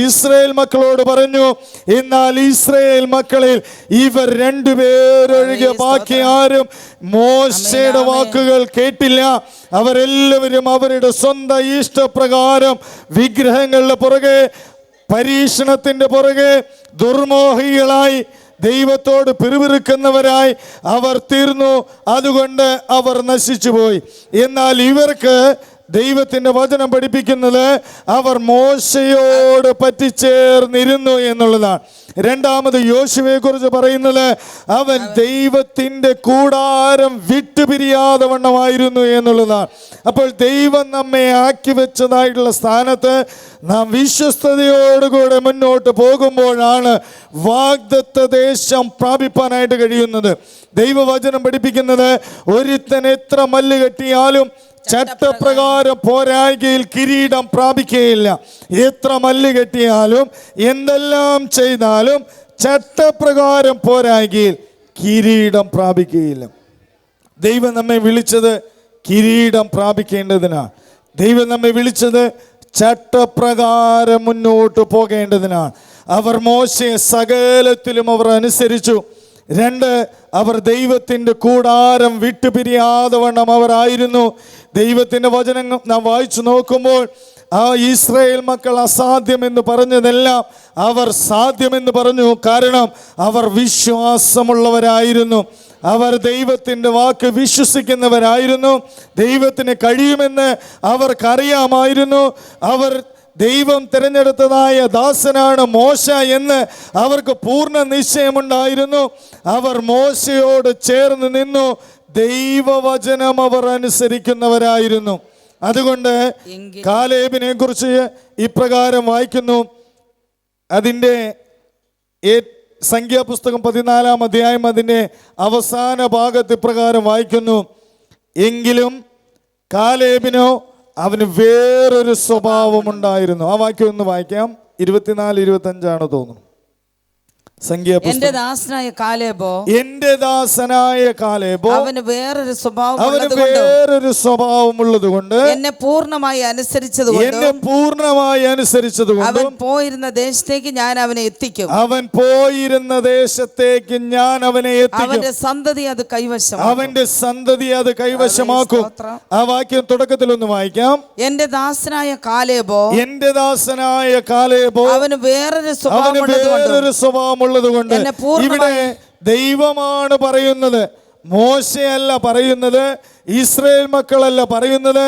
ഇസ്രായേൽ മക്കളോട് പറഞ്ഞു. എന്നാൽ ഇസ്രായേൽ മക്കളിൽ ഇവർ 2 പേരൊഴികെ ബാക്കി ആരും മോശയുടെ വാക്കുകൾ കേട്ടില്ല. അവരെല്ലാവരും അവരുടെ സ്വന്തം ഇഷ്ടപ്രകാരം വിഗ്രഹങ്ങളുടെ പുറകെ, പരീക്ഷണത്തിൻ്റെ പുറകെ ദുർമോഹികളായി, ദൈവത്തോട് പിറുപിറുക്കുന്നവരായി അവർ തീർന്നു. അതുകൊണ്ട് അവർ നശിച്ചുപോയി. എന്നാൽ ഇവർക്ക് ദൈവത്തിൻ്റെ വചനം പഠിപ്പിക്കുന്നത് അവർ മോശയോട് പറ്റിച്ചേർന്നിരുന്നു എന്നുള്ളതാണ്. രണ്ടാമത് യോശുവയെ കുറിച്ച് പറയുന്നത് അവൻ ദൈവത്തിൻ്റെ കൂടാരം വിട്ടുപിരിയാതെ വണ്ണമായിരുന്നു എന്നുള്ളതാണ്. അപ്പോൾ ദൈവം നമ്മെ ആക്കി വെച്ചതായിട്ടുള്ള സ്ഥാനത്ത് നാം വിശ്വസ്തയോടുകൂടെ മുന്നോട്ട് പോകുമ്പോഴാണ് വാഗ്ദത്ത ദേശം പ്രാപിപ്പാനായിട്ട് കഴിയുന്നത്. ദൈവവചനം പഠിപ്പിക്കുന്നത് ഒരുത്തൻ എത്ര മല്ല് കെട്ടിയാലും ചട്ടപ്രകാരം പോരായ്കയിൽ കിരീടം പ്രാപിക്കുകയില്ല. എത്ര മല്ല് കെട്ടിയാലും എന്തെല്ലാം ചെയ്താലും ചട്ടപ്രകാരം പോരായ്കയിൽ കിരീടം പ്രാപിക്കുകയില്ല. ദൈവം നമ്മെ വിളിച്ചത് കിരീടം പ്രാപിക്കേണ്ടതിനാണ്. ദൈവം നമ്മെ വിളിച്ചത് ചട്ടപ്രകാരം മുന്നോട്ട് പോകേണ്ടതിനാണ്. അവർ മോശയെ സകലത്തിലും അവർ അനുസരിച്ചു. രണ്ട്, അവർ ദൈവത്തിൻ്റെ കൂടാരം വിട്ടുപിരിയാതെ വണ്ണം അവർ ആയിരുന്നു. ദൈവത്തിൻ്റെ വചനം നാം വായിച്ചു നോക്കുമ്പോൾ ആ ഇസ്രായേൽ മക്കൾ അസാധ്യമെന്ന് പറഞ്ഞതെല്ലാം അവർ സാധ്യമെന്ന് പറഞ്ഞു. കാരണം അവർ വിശ്വാസമുള്ളവരായിരുന്നു. അവർ ദൈവത്തിൻ്റെ വാക്ക് വിശ്വസിക്കുന്നവരായിരുന്നു. ദൈവത്തിന് കഴിയുമെന്ന് അവർക്കറിയാമായിരുന്നു. അവർ ദൈവം തിരഞ്ഞെടുത്തതായ ദാസനാണ് മോശ എന്ന് അവർക്ക് പൂർണ്ണ നിശ്ചയമുണ്ടായിരുന്നു. അവർ മോശയോട് ചേർന്ന് നിന്നു. ദൈവവചനം അവർ അനുസരിക്കുന്നവരായിരുന്നു. അതുകൊണ്ട് കാലേബിനെ കുറിച്ച് ഇപ്രകാരം വായിക്കുന്നു. അതിൻ്റെ സംഖ്യാപുസ്തകം 14-ാം അധ്യായം അതിൻ്റെ അവസാന ഭാഗത്ത് ഇപ്രകാരം വായിക്കുന്നു. എങ്കിലും കാലേബിനോ അവന് വേറൊരു സ്വഭാവം ഉണ്ടായിരുന്നു. ആ വാക്യം ഒന്ന് വായിക്കാം. 24-25 തോന്നുന്നു. എന്റെ ദാസനായ കാലേബോ അവന് വേറൊരു സ്വഭാവം ഉള്ളതുകൊണ്ട് എന്നെ പൂർണ്ണമായി അനുസരിച്ചതുകൊണ്ട് അവൻ പോയിരുന്ന ദേശത്തേക്ക് ഞാൻ അവനെ എത്തിക്കും. അവന്റെ സന്തതി അത് കൈവശമാക്കും. ആ വാക്യം തുടക്കത്തിൽ ഒന്ന് വായിക്കാം. എന്റെ ദാസനായ കാലേബോ അവന് വേറൊരു സ്വഭാവം ഉള്ളതുകൊണ്ട്. ഇവിടെ ദൈവമാണ് പറയുന്നത്, മോശയല്ല പറയുന്നത്, ഇസ്രായേൽ മക്കളല്ല പറയുന്നത്,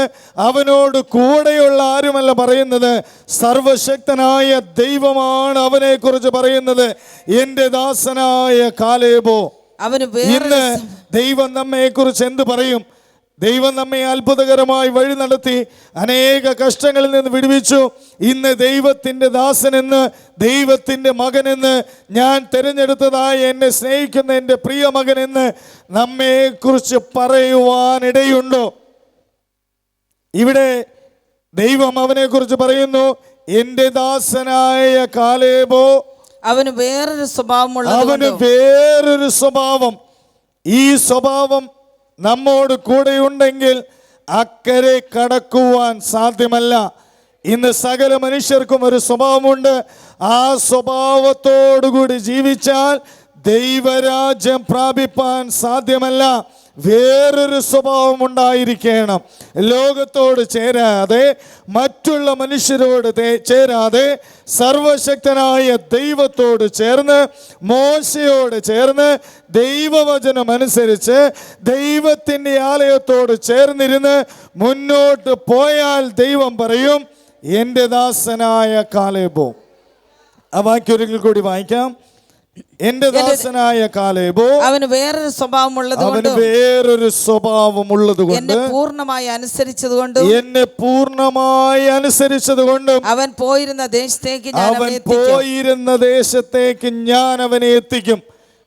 അവനോട് കൂടെയുള്ള ആരുമല്ല പറയുന്നത്. സർവശക്തനായ ദൈവമാണ് അവനെ കുറിച്ച് പറയുന്നത്. എൻ്റെ ദാസനായ കാലേബോ. ഇന്ന് ദൈവം നമ്മെ കുറിച്ച് എന്ത് പറയും? ദൈവം നമ്മെ അത്ഭുതകരമായി വഴി നടത്തി അനേക കഷ്ടങ്ങളിൽ നിന്ന് വിടുവിച്ചു. ഇന്ന് ദൈവത്തിൻ്റെ ദാസനെന്ന്, ദൈവത്തിൻ്റെ മകനെന്ന്, ഞാൻ തിരഞ്ഞെടുത്തതായ എന്നെ സ്നേഹിക്കുന്ന എൻ്റെ പ്രിയ മകനെന്ന് നമ്മെക്കുറിച്ച് പറയുവാനിടയുണ്ടോ? ഇവിടെ ദൈവം അവനെക്കുറിച്ച് പറയുന്നു, എൻ്റെ ദാസനായ കാലേബോ അവന് വേറൊരു സ്വഭാവം. ഈ സ്വഭാവം നമ്മോട് കൂടെയുണ്ടെങ്കിൽ അക്കരെ കടക്കുവാൻ സാധ്യമല്ല. ഇന്ന് സകല മനുഷ്യർക്കും ഒരു സ്വഭാവമുണ്ട്. ആ സ്വഭാവത്തോടുകൂടി ജീവിച്ചാൽ ദൈവരാജ്യം പ്രാപിപ്പാൻ സാധ്യമല്ല. വേറൊരു സ്വഭാവം ഉണ്ടായിരിക്കണം. ലോകത്തോട് ചേരാതെ, മറ്റുള്ള മനുഷ്യരോട് ചേരാതെ, സർവശക്തനായ ദൈവത്തോട് ചേർന്ന്, മോശയോട് ചേർന്ന്, ദൈവവചനം അനുസരിച്ച് ദൈവത്തിൻ്റെ ആലയത്തോട് ചേർന്നിരുന്ന് മുന്നോട്ട് പോയാൽ ദൈവം പറയും, എൻ്റെ ദാസനായ കാലേബോ. ആ വാക്യം ഒരിക്കൽ കൂടി വായിക്കാം. എന്റെ ദാസനായ കാലേബോ അവന് വേറൊരു സ്വഭാവമുള്ളതുകൊണ്ട് എന്നെ പൂർണ്ണമായി അനുസരിച്ചതുകൊണ്ടും അവൻ പോയിരുന്ന ദേശത്തേക്ക് ഞാൻ അവനെ എത്തിക്കും.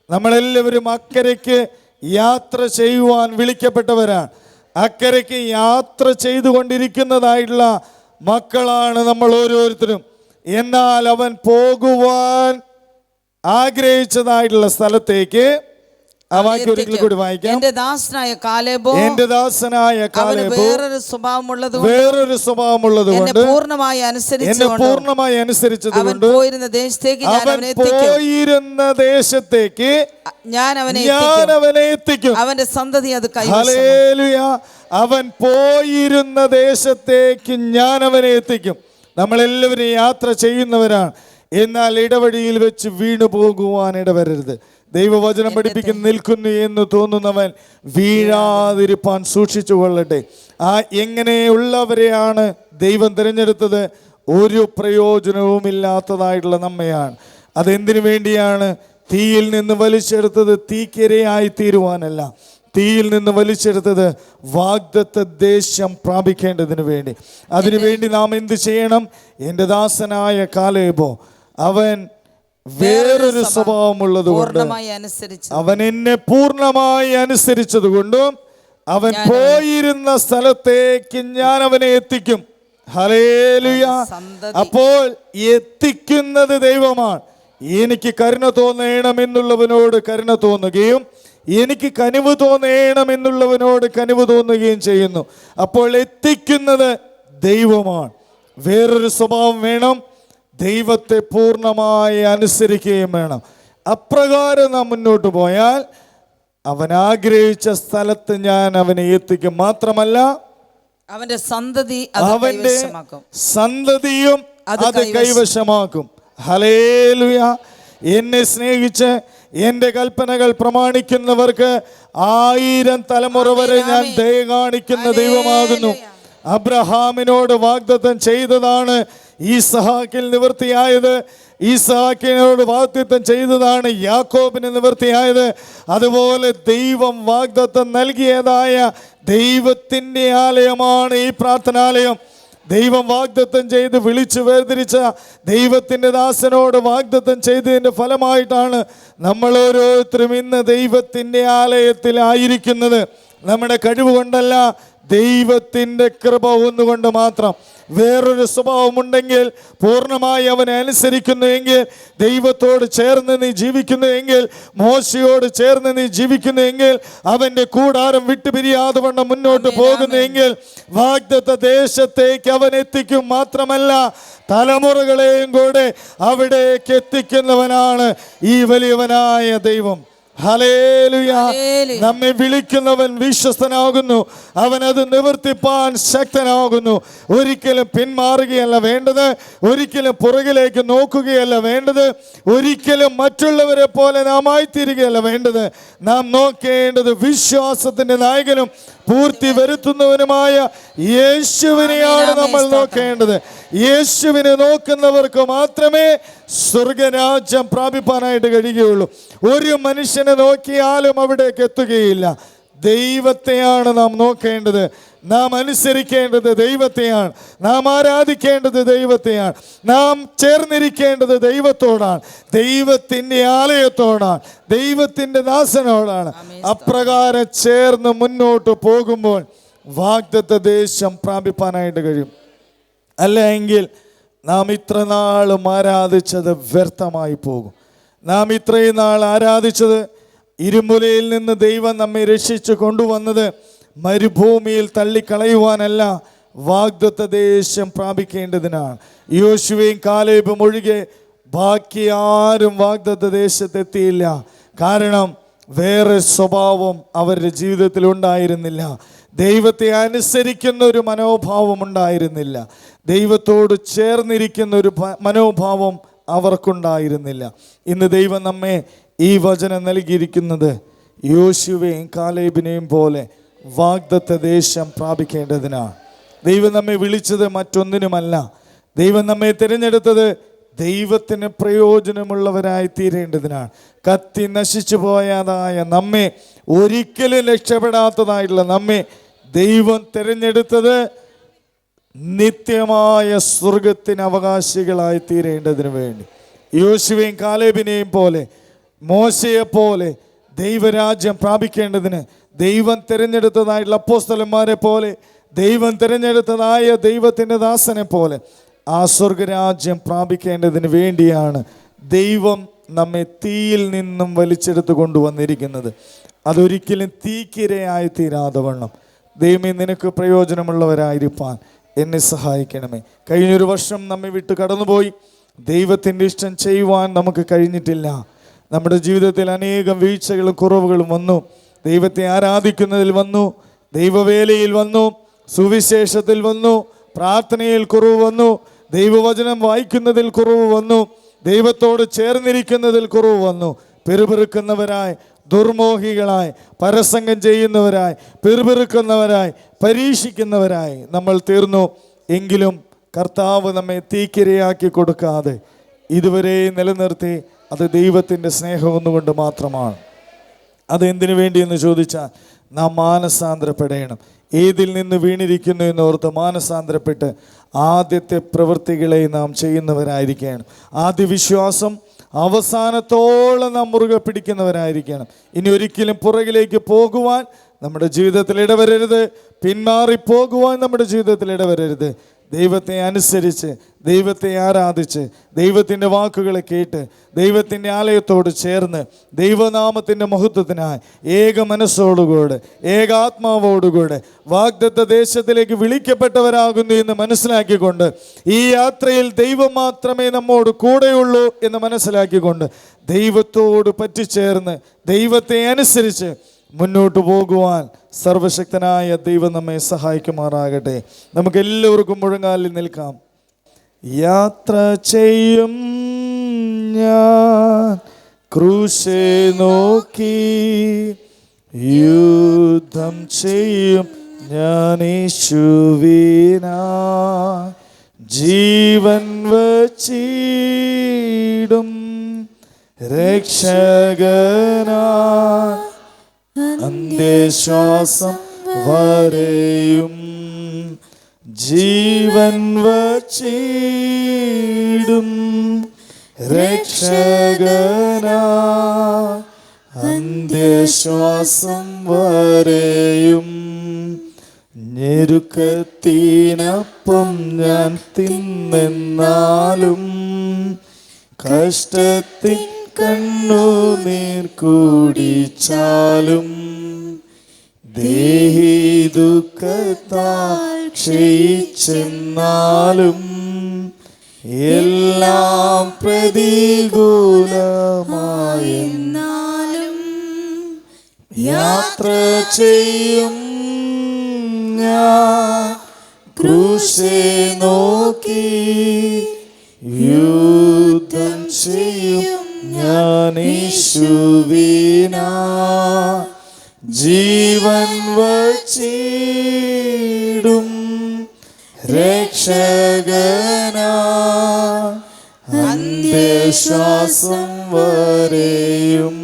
നമ്മളെല്ലാവരും അക്കരയ്ക്ക് യാത്ര ചെയ്യുവാൻ വിളിക്കപ്പെട്ടവരാണ്. അക്കരയ്ക്ക് യാത്ര ചെയ്തുകൊണ്ടിരിക്കുന്നതായിട്ടുള്ള മക്കളാണ് നമ്മൾ ഓരോരുത്തരും. എന്നാൽ അവൻ പോകുവാൻ ആഗ്രഹിച്ചതായിട്ടുള്ള സ്ഥലത്തേക്ക് ഒരിക്കൽ കൂടി വായിക്കാം. എന്റെ ദാസനായ കാലേബോ വേറൊരു സ്വഭാവമുള്ളത് കൊണ്ട് എന്നെ പൂർണ്ണമായി അനുസരിച്ചതുകൊണ്ട് പോയിരുന്ന ദേശത്തേക്ക് ഞാൻ അവനെ എത്തിക്കും. അവന്റെ സന്തതി അത് ഹല്ലേലൂയ. അവൻ പോയിരുന്ന ദേശത്തേക്ക് ഞാൻ അവനെ എത്തിക്കും. നമ്മളെല്ലാവരും യാത്ര ചെയ്യുന്നവരാണ്. എന്നാൽ ഇടവഴിയിൽ വെച്ച് വീണു പോകുവാൻ ഇടവരരുത്. ദൈവവചനം പഠിപ്പിക്കുന്ന നിൽക്കുന്നു എന്ന് തോന്നുന്നവൻ വീഴാതിരിപ്പാൻ സൂക്ഷിച്ചു കൊള്ളട്ടെ. ആ എങ്ങനെയുള്ളവരെയാണ് ദൈവം തിരഞ്ഞെടുത്തത്? ഒരു പ്രയോജനവുമില്ലാത്തതായിട്ടുള്ള നമ്മയാണ്. അതെന്തിനു വേണ്ടിയാണ്? തീയിൽ നിന്ന് വലിച്ചെടുത്തത് തീക്കിരയായി തീരുവാനല്ല, തീയിൽ നിന്ന് വലിച്ചെടുത്തത് വാഗ്ദത്ത ദേശം പ്രാപിക്കേണ്ടതിന് വേണ്ടി. അതിനുവേണ്ടി നാം എന്ത് ചെയ്യണം? എൻ്റെ ദാസനായ കാലേബോ അവൻ വേറൊരു സ്വഭാവമുള്ളതുകൊണ്ട്, അവൻ എന്നെ പൂർണ്ണമായി അനുസരിച്ചതുകൊണ്ടും അവൻ പോയിരുന്ന സ്ഥലത്തേക്ക് ഞാൻ അവനെ എത്തിക്കും. ഹല്ലേലൂയ. അപ്പോൾ എത്തിക്കുന്നത് ദൈവമാണ്. എനിക്ക് കരുണ തോന്നണമെന്നുള്ളവനോട് കരുണ തോന്നുകയും എനിക്ക് കനിവ് തോന്നണമെന്നുള്ളവനോട് കനിവ് തോന്നുകയും ചെയ്യുന്നു. അപ്പോൾ എത്തിക്കുന്നത് ദൈവമാണ്. വേറൊരു സ്വഭാവം വേണം, ദൈവത്തെ പൂർണ്ണമായി അനുസരിക്കുകയും വേണം. അപ്രകാരം നാം മുന്നോട്ട് പോയാൽ അവൻ ആഗ്രഹിച്ച സ്ഥലത്ത് ഞാൻ അവനെ എത്തിക്കും. മാത്രമല്ല അവന്റെ സന്തതി അത് അവന്റെ കൈവശമാക്കും. സന്തതിയും അത് കൈവശമാക്കും. ഹല്ലേലൂയ. എന്നെ സ്നേഹിച്ച് എൻ്റെ കൽപ്പനകൾ പ്രമാണിക്കുന്നവർക്ക് 1000 തലമുറ വരെ ഞാൻ ദയ കാണിക്കുന്ന ദൈവമാകുന്നു. അബ്രഹാമിനോട് വാഗ്ദത്തം ചെയ്തതാണ് ഈസഹാക്കിൽ നിവൃത്തിയായത്. ഈസഹാക്കിനോട് വാഗ്ദത്തം ചെയ്തതാണ് യാക്കോബിന് നിവൃത്തിയായത്. അതുപോലെ ദൈവം വാഗ്ദത്തം നൽകിയതായ ദൈവത്തിൻ്റെ ആലയമാണ് ഈ പ്രാർത്ഥനാലയം. ദൈവം വാഗ്ദത്തം ചെയ്ത് വിളിച്ചു വേർതിരിച്ച ദൈവത്തിൻ്റെ ദാസനോട് വാഗ്ദത്തം ചെയ്തതിൻ്റെ ഫലമായിട്ടാണ് നമ്മൾ ഓരോരുത്തരും ഇന്ന് ദൈവത്തിൻ്റെ ആലയത്തിലായിരിക്കുന്നത്. നമ്മുടെ കഴിവ് കൊണ്ടല്ല, ദൈവത്തിൻ്റെ കൃപ ഒന്നുകൊണ്ട് മാത്രം. വേറൊരു സ്വഭാവമുണ്ടെങ്കിൽ, പൂർണ്ണമായി അവനെ അനുസരിക്കുന്നുവെങ്കിൽ, ദൈവത്തോട് ചേർന്ന് നീ ജീവിക്കുന്നുവെങ്കിൽ, മോശയോട് ചേർന്ന് നീ ജീവിക്കുന്നുവെങ്കിൽ, അവൻ്റെ കൂടാരം വിട്ടുപിരിയാതെ വണ്ണം മുന്നോട്ട് പോകുന്നുവെങ്കിൽ വാഗ്ദത്ത ദേശത്തേക്ക് അവൻ എത്തിക്കും. മാത്രമല്ല തലമുറകളെയും കൂടെ അവിടേക്ക് എത്തിക്കുന്നവനാണ് ഈ വലിയവനായ ദൈവം. ഹല്ലേലൂയ. നമ്മെ വിളിക്കുന്നവൻ വിശ്വസ്തനാകുന്നു. അവൻ അത് നിവർത്തിപ്പാൻ ശക്തനാകുന്നു. ഒരിക്കലും പിന്മാറുകയല്ല വേണ്ടത്, ഒരിക്കലും പുറകിലേക്ക് നോക്കുകയല്ല വേണ്ടത്, ഒരിക്കലും മറ്റുള്ളവരെ പോലെ നാം ആയിത്തീരുകയല്ല വേണ്ടത്. നാം നോക്കേണ്ടത് വിശ്വാസത്തിന്റെ നായകനും പൂർത്തി വരുത്തുന്നവനുമായ യേശുവിനെയാണ് നമ്മൾ നോക്കേണ്ടത്. യേശുവിനെ നോക്കുന്നവർക്ക് മാത്രമേ സ്വർഗരാജ്യം പ്രാപിപ്പാനായിട്ട് കഴിയുകയുള്ളൂ. ഒരു മനുഷ്യനെ നോക്കിയാലും അവിടേക്ക് എത്തുകയില്ല. ദൈവത്തെയാണ് നാം നോക്കേണ്ടത്. നാം അനുസരിക്കേണ്ടത് ദൈവത്തെയാണ്. നാം ആരാധിക്കേണ്ടത് ദൈവത്തെയാണ്. നാം ചേർന്നിരിക്കേണ്ടത് ദൈവത്തോടാണ്, ദൈവത്തിൻ്റെ ആലയത്തോടാണ്, ദൈവത്തിൻ്റെ ദാസനോടാണ്. അപ്രകാരം ചേർന്ന് മുന്നോട്ട് പോകുമ്പോൾ വാഗ്ദത്ത ദേശം പ്രാപിപ്പാനായിട്ട് കഴിയും. അല്ല എങ്കിൽ നാം ഇത്ര നാളും ആരാധിച്ചത് വ്യർത്ഥമായി പോകും. നാം ഇത്രയും നാൾ ആരാധിച്ചത്, ഇരുമുലയിൽ നിന്ന് ദൈവം നമ്മെ രക്ഷിച്ചു കൊണ്ടുവന്നത് മരുഭൂമിയിൽ തള്ളിക്കളയുവാനല്ല, വാഗ്ദത്ത ദേശം പ്രാപിക്കേണ്ടതിനാണ്. യോശുവയും കാലേബും ഒഴികെ ബാക്കി ആരും വാഗ്ദത്ത ദേശത്തെത്തിയില്ല. കാരണം വേറെ സ്വഭാവം അവരുടെ ജീവിതത്തിൽ ഉണ്ടായിരുന്നില്ല. ദൈവത്തെ അനുസരിക്കുന്ന ഒരു മനോഭാവം ഉണ്ടായിരുന്നില്ല. ദൈവത്തോട് ചേർന്നിരിക്കുന്ന ഒരു മനോഭാവം അവർക്കുണ്ടായിരുന്നില്ല. ഇന്ന് ദൈവം നമ്മെ ഈ വചനം നൽകിയിരിക്കുന്നത് യോശുവയും കാലേബിനെയും പോലെ വാഗ്ദത്ത ദേശം പ്രാപിക്കേണ്ടതിനാണ്. ദൈവം നമ്മെ വിളിച്ചത് മറ്റൊന്നിനുമല്ല. ദൈവം നമ്മെ തിരഞ്ഞെടുത്തത് ദൈവത്തിന് പ്രയോജനമുള്ളവരായി തീരേണ്ടതിനാണ്. കത്തി നശിച്ചു പോയതായ നമ്മെ, ഒരിക്കലും രക്ഷപ്പെടാത്തതായിട്ടുള്ള നമ്മെ ദൈവം തിരഞ്ഞെടുത്തത് നിത്യമായ സ്വർഗത്തിന് അവകാശികളായി തീരേണ്ടതിന് വേണ്ടി. യോശുവയും കാലേബിനെയും പോലെ, മോശയെ പോലെ ദൈവരാജ്യം പ്രാപിക്കേണ്ടതിന്, ദൈവം തിരഞ്ഞെടുത്തതായിട്ടുള്ള അപ്പോസ്തലന്മാരെ പോലെ, ദൈവം തിരഞ്ഞെടുത്തതായ ദൈവത്തിൻ്റെ ദാസനെ പോലെ ആ സ്വർഗരാജ്യം പ്രാപിക്കേണ്ടതിന് വേണ്ടിയാണ് ദൈവം നമ്മെ തീയിൽ നിന്നും വലിച്ചെടുത്ത് കൊണ്ടുവന്നിരിക്കുന്നത്. അതൊരിക്കലും തീക്കിരയായി തീരാതെ വണ്ണം ദൈവമേ നിനക്ക് പ്രയോജനമുള്ളവരായിരിക്കാൻ എന്നെ സഹായിക്കണമേ. കഴിഞ്ഞൊരു വർഷം നമ്മെ വിട്ട് കടന്നുപോയി. ദൈവത്തിൻ്റെ ഇഷ്ടം ചെയ്യുവാൻ നമുക്ക് കഴിഞ്ഞിട്ടില്ല. നമ്മുടെ ജീവിതത്തിൽ അനേകം വീഴ്ചകളും കുറവുകളും വന്നു. ദൈവത്തെ ആരാധിക്കുന്നതിൽ വന്നു, ദൈവവേലയിൽ വന്നു, സുവിശേഷത്തിൽ വന്നു, പ്രാർത്ഥനയിൽ കുറവ് വന്നു, ദൈവവചനം വായിക്കുന്നതിൽ കുറവ് വന്നു, ദൈവത്തോട് ചേർന്നിരിക്കുന്നതിൽ കുറവ് വന്നു. പെറുപെറുക്കുന്നവരായി, ദുർമോഹികളായി, പരസംഗം ചെയ്യുന്നവരായി, പെറുപെറുക്കുന്നവരായി, പരീക്ഷിക്കുന്നവരായി നമ്മൾ തീർന്നു. എങ്കിലും കർത്താവ് നമ്മെ തീക്കിരയാക്കി കൊടുക്കാതെ ഇതുവരെ നിലനിർത്തി. അത് ദൈവത്തിൻ്റെ സ്നേഹം ഒന്നുകൊണ്ട് മാത്രമാണ്. അതെന്തിനു വേണ്ടിയെന്ന് ചോദിച്ചാൽ നാം മാനസാന്തരപ്പെടണം. ഏതിൽ നിന്ന് വീണിരിക്കുന്നു എന്നോർത്ത് മാനസാന്തരപ്പെട്ട് ആദ്യത്തെ പ്രവൃത്തികളെ നാം ചെയ്യുന്നവരായിരിക്കണം. ആദ്യ വിശ്വാസം അവസാനത്തോളം നാം മുറുകെ പിടിക്കുന്നവരായിരിക്കണം. ഇനി ഒരിക്കലും പുറകിലേക്ക് പോകുവാൻ നമ്മുടെ ജീവിതത്തിൽ ഇടവരരുത്. പിന്മാറിപ്പോകുവാൻ നമ്മുടെ ജീവിതത്തിൽ ഇടവരരുത്. ദൈവത്തെ അനുസരിച്ച്, ദൈവത്തെ ആരാധിച്ച്, ദൈവത്തിൻ്റെ വാക്കുകളെ കേട്ട്, ദൈവത്തിൻ്റെ ആലയത്തോട് ചേർന്ന് ദൈവനാമത്തിൻ്റെ മഹത്വത്തിനായി ഏക മനസ്സോടുകൂടെ, ഏകാത്മാവോടുകൂടെ വാഗ്ദത്ത ദേശത്തിലേക്ക് വിളിക്കപ്പെട്ടവരാകുന്നു എന്ന് മനസ്സിലാക്കിക്കൊണ്ട്, ഈ യാത്രയിൽ ദൈവം മാത്രമേ നമ്മോട് കൂടെയുള്ളൂ എന്ന് മനസ്സിലാക്കിക്കൊണ്ട് ദൈവത്തോട് പറ്റിച്ചേർന്ന് ദൈവത്തെ അനുസരിച്ച് മുന്നോട്ട് പോകുവാൻ സർവശക്തനായ ദൈവം നമ്മെ സഹായിക്കുമാറാകട്ടെ. നമുക്ക് എല്ലാവർക്കും മുഴങ്ങാലിൽ നിൽക്കാം. യാത്ര ചെയ്യും ഞാൻ ക്രൂശെ നോക്കി, യുദ്ധം ചെയ്യും ഞാൻ യേശുവിനായി, ജീവൻ വച്ചിടും രക്ഷകനായി, അന്ത്യശ്വാസം വരെയും ജീവൻ വച്ചിടും രക്ഷകനായി, അന്ത്യശ്വാസം വരെയും. ഞെരുക്കത്തിനപ്പം ഞാൻ തിന്നെന്നാലും, കഷ്ടത്തിൽ കണ്ണുനീർ കുടിച്ചാലും, ദേഹി ദുഃഖത്താൽ ക്ഷയിച്ചെന്നാലും, എല്ലാം പ്രതികൂലമായെന്നാലും, യാത്ര ചെയ്യും ഞാൻ ക്രൂശെ നോക്കി, യുദ്ധം ചെയ്യും ഞാൻ യേശുവിനായി, ജീവൻ വച്ചിടും രക്ഷകനായി, അന്ത്യശ്വാസം വരെയും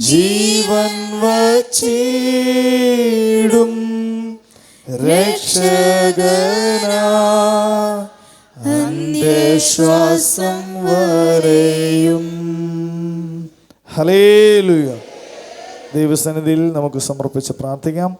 ജീവൻ വച്ചിടും രക്ഷകനായി, അന്ത്യശ്വാസം വരെയും. ഹല്ലേലൂയ. ദൈവസന്നിധിയിൽ നമുക്ക് സമർപ്പിച്ച് പ്രാർത്ഥിക്കാം.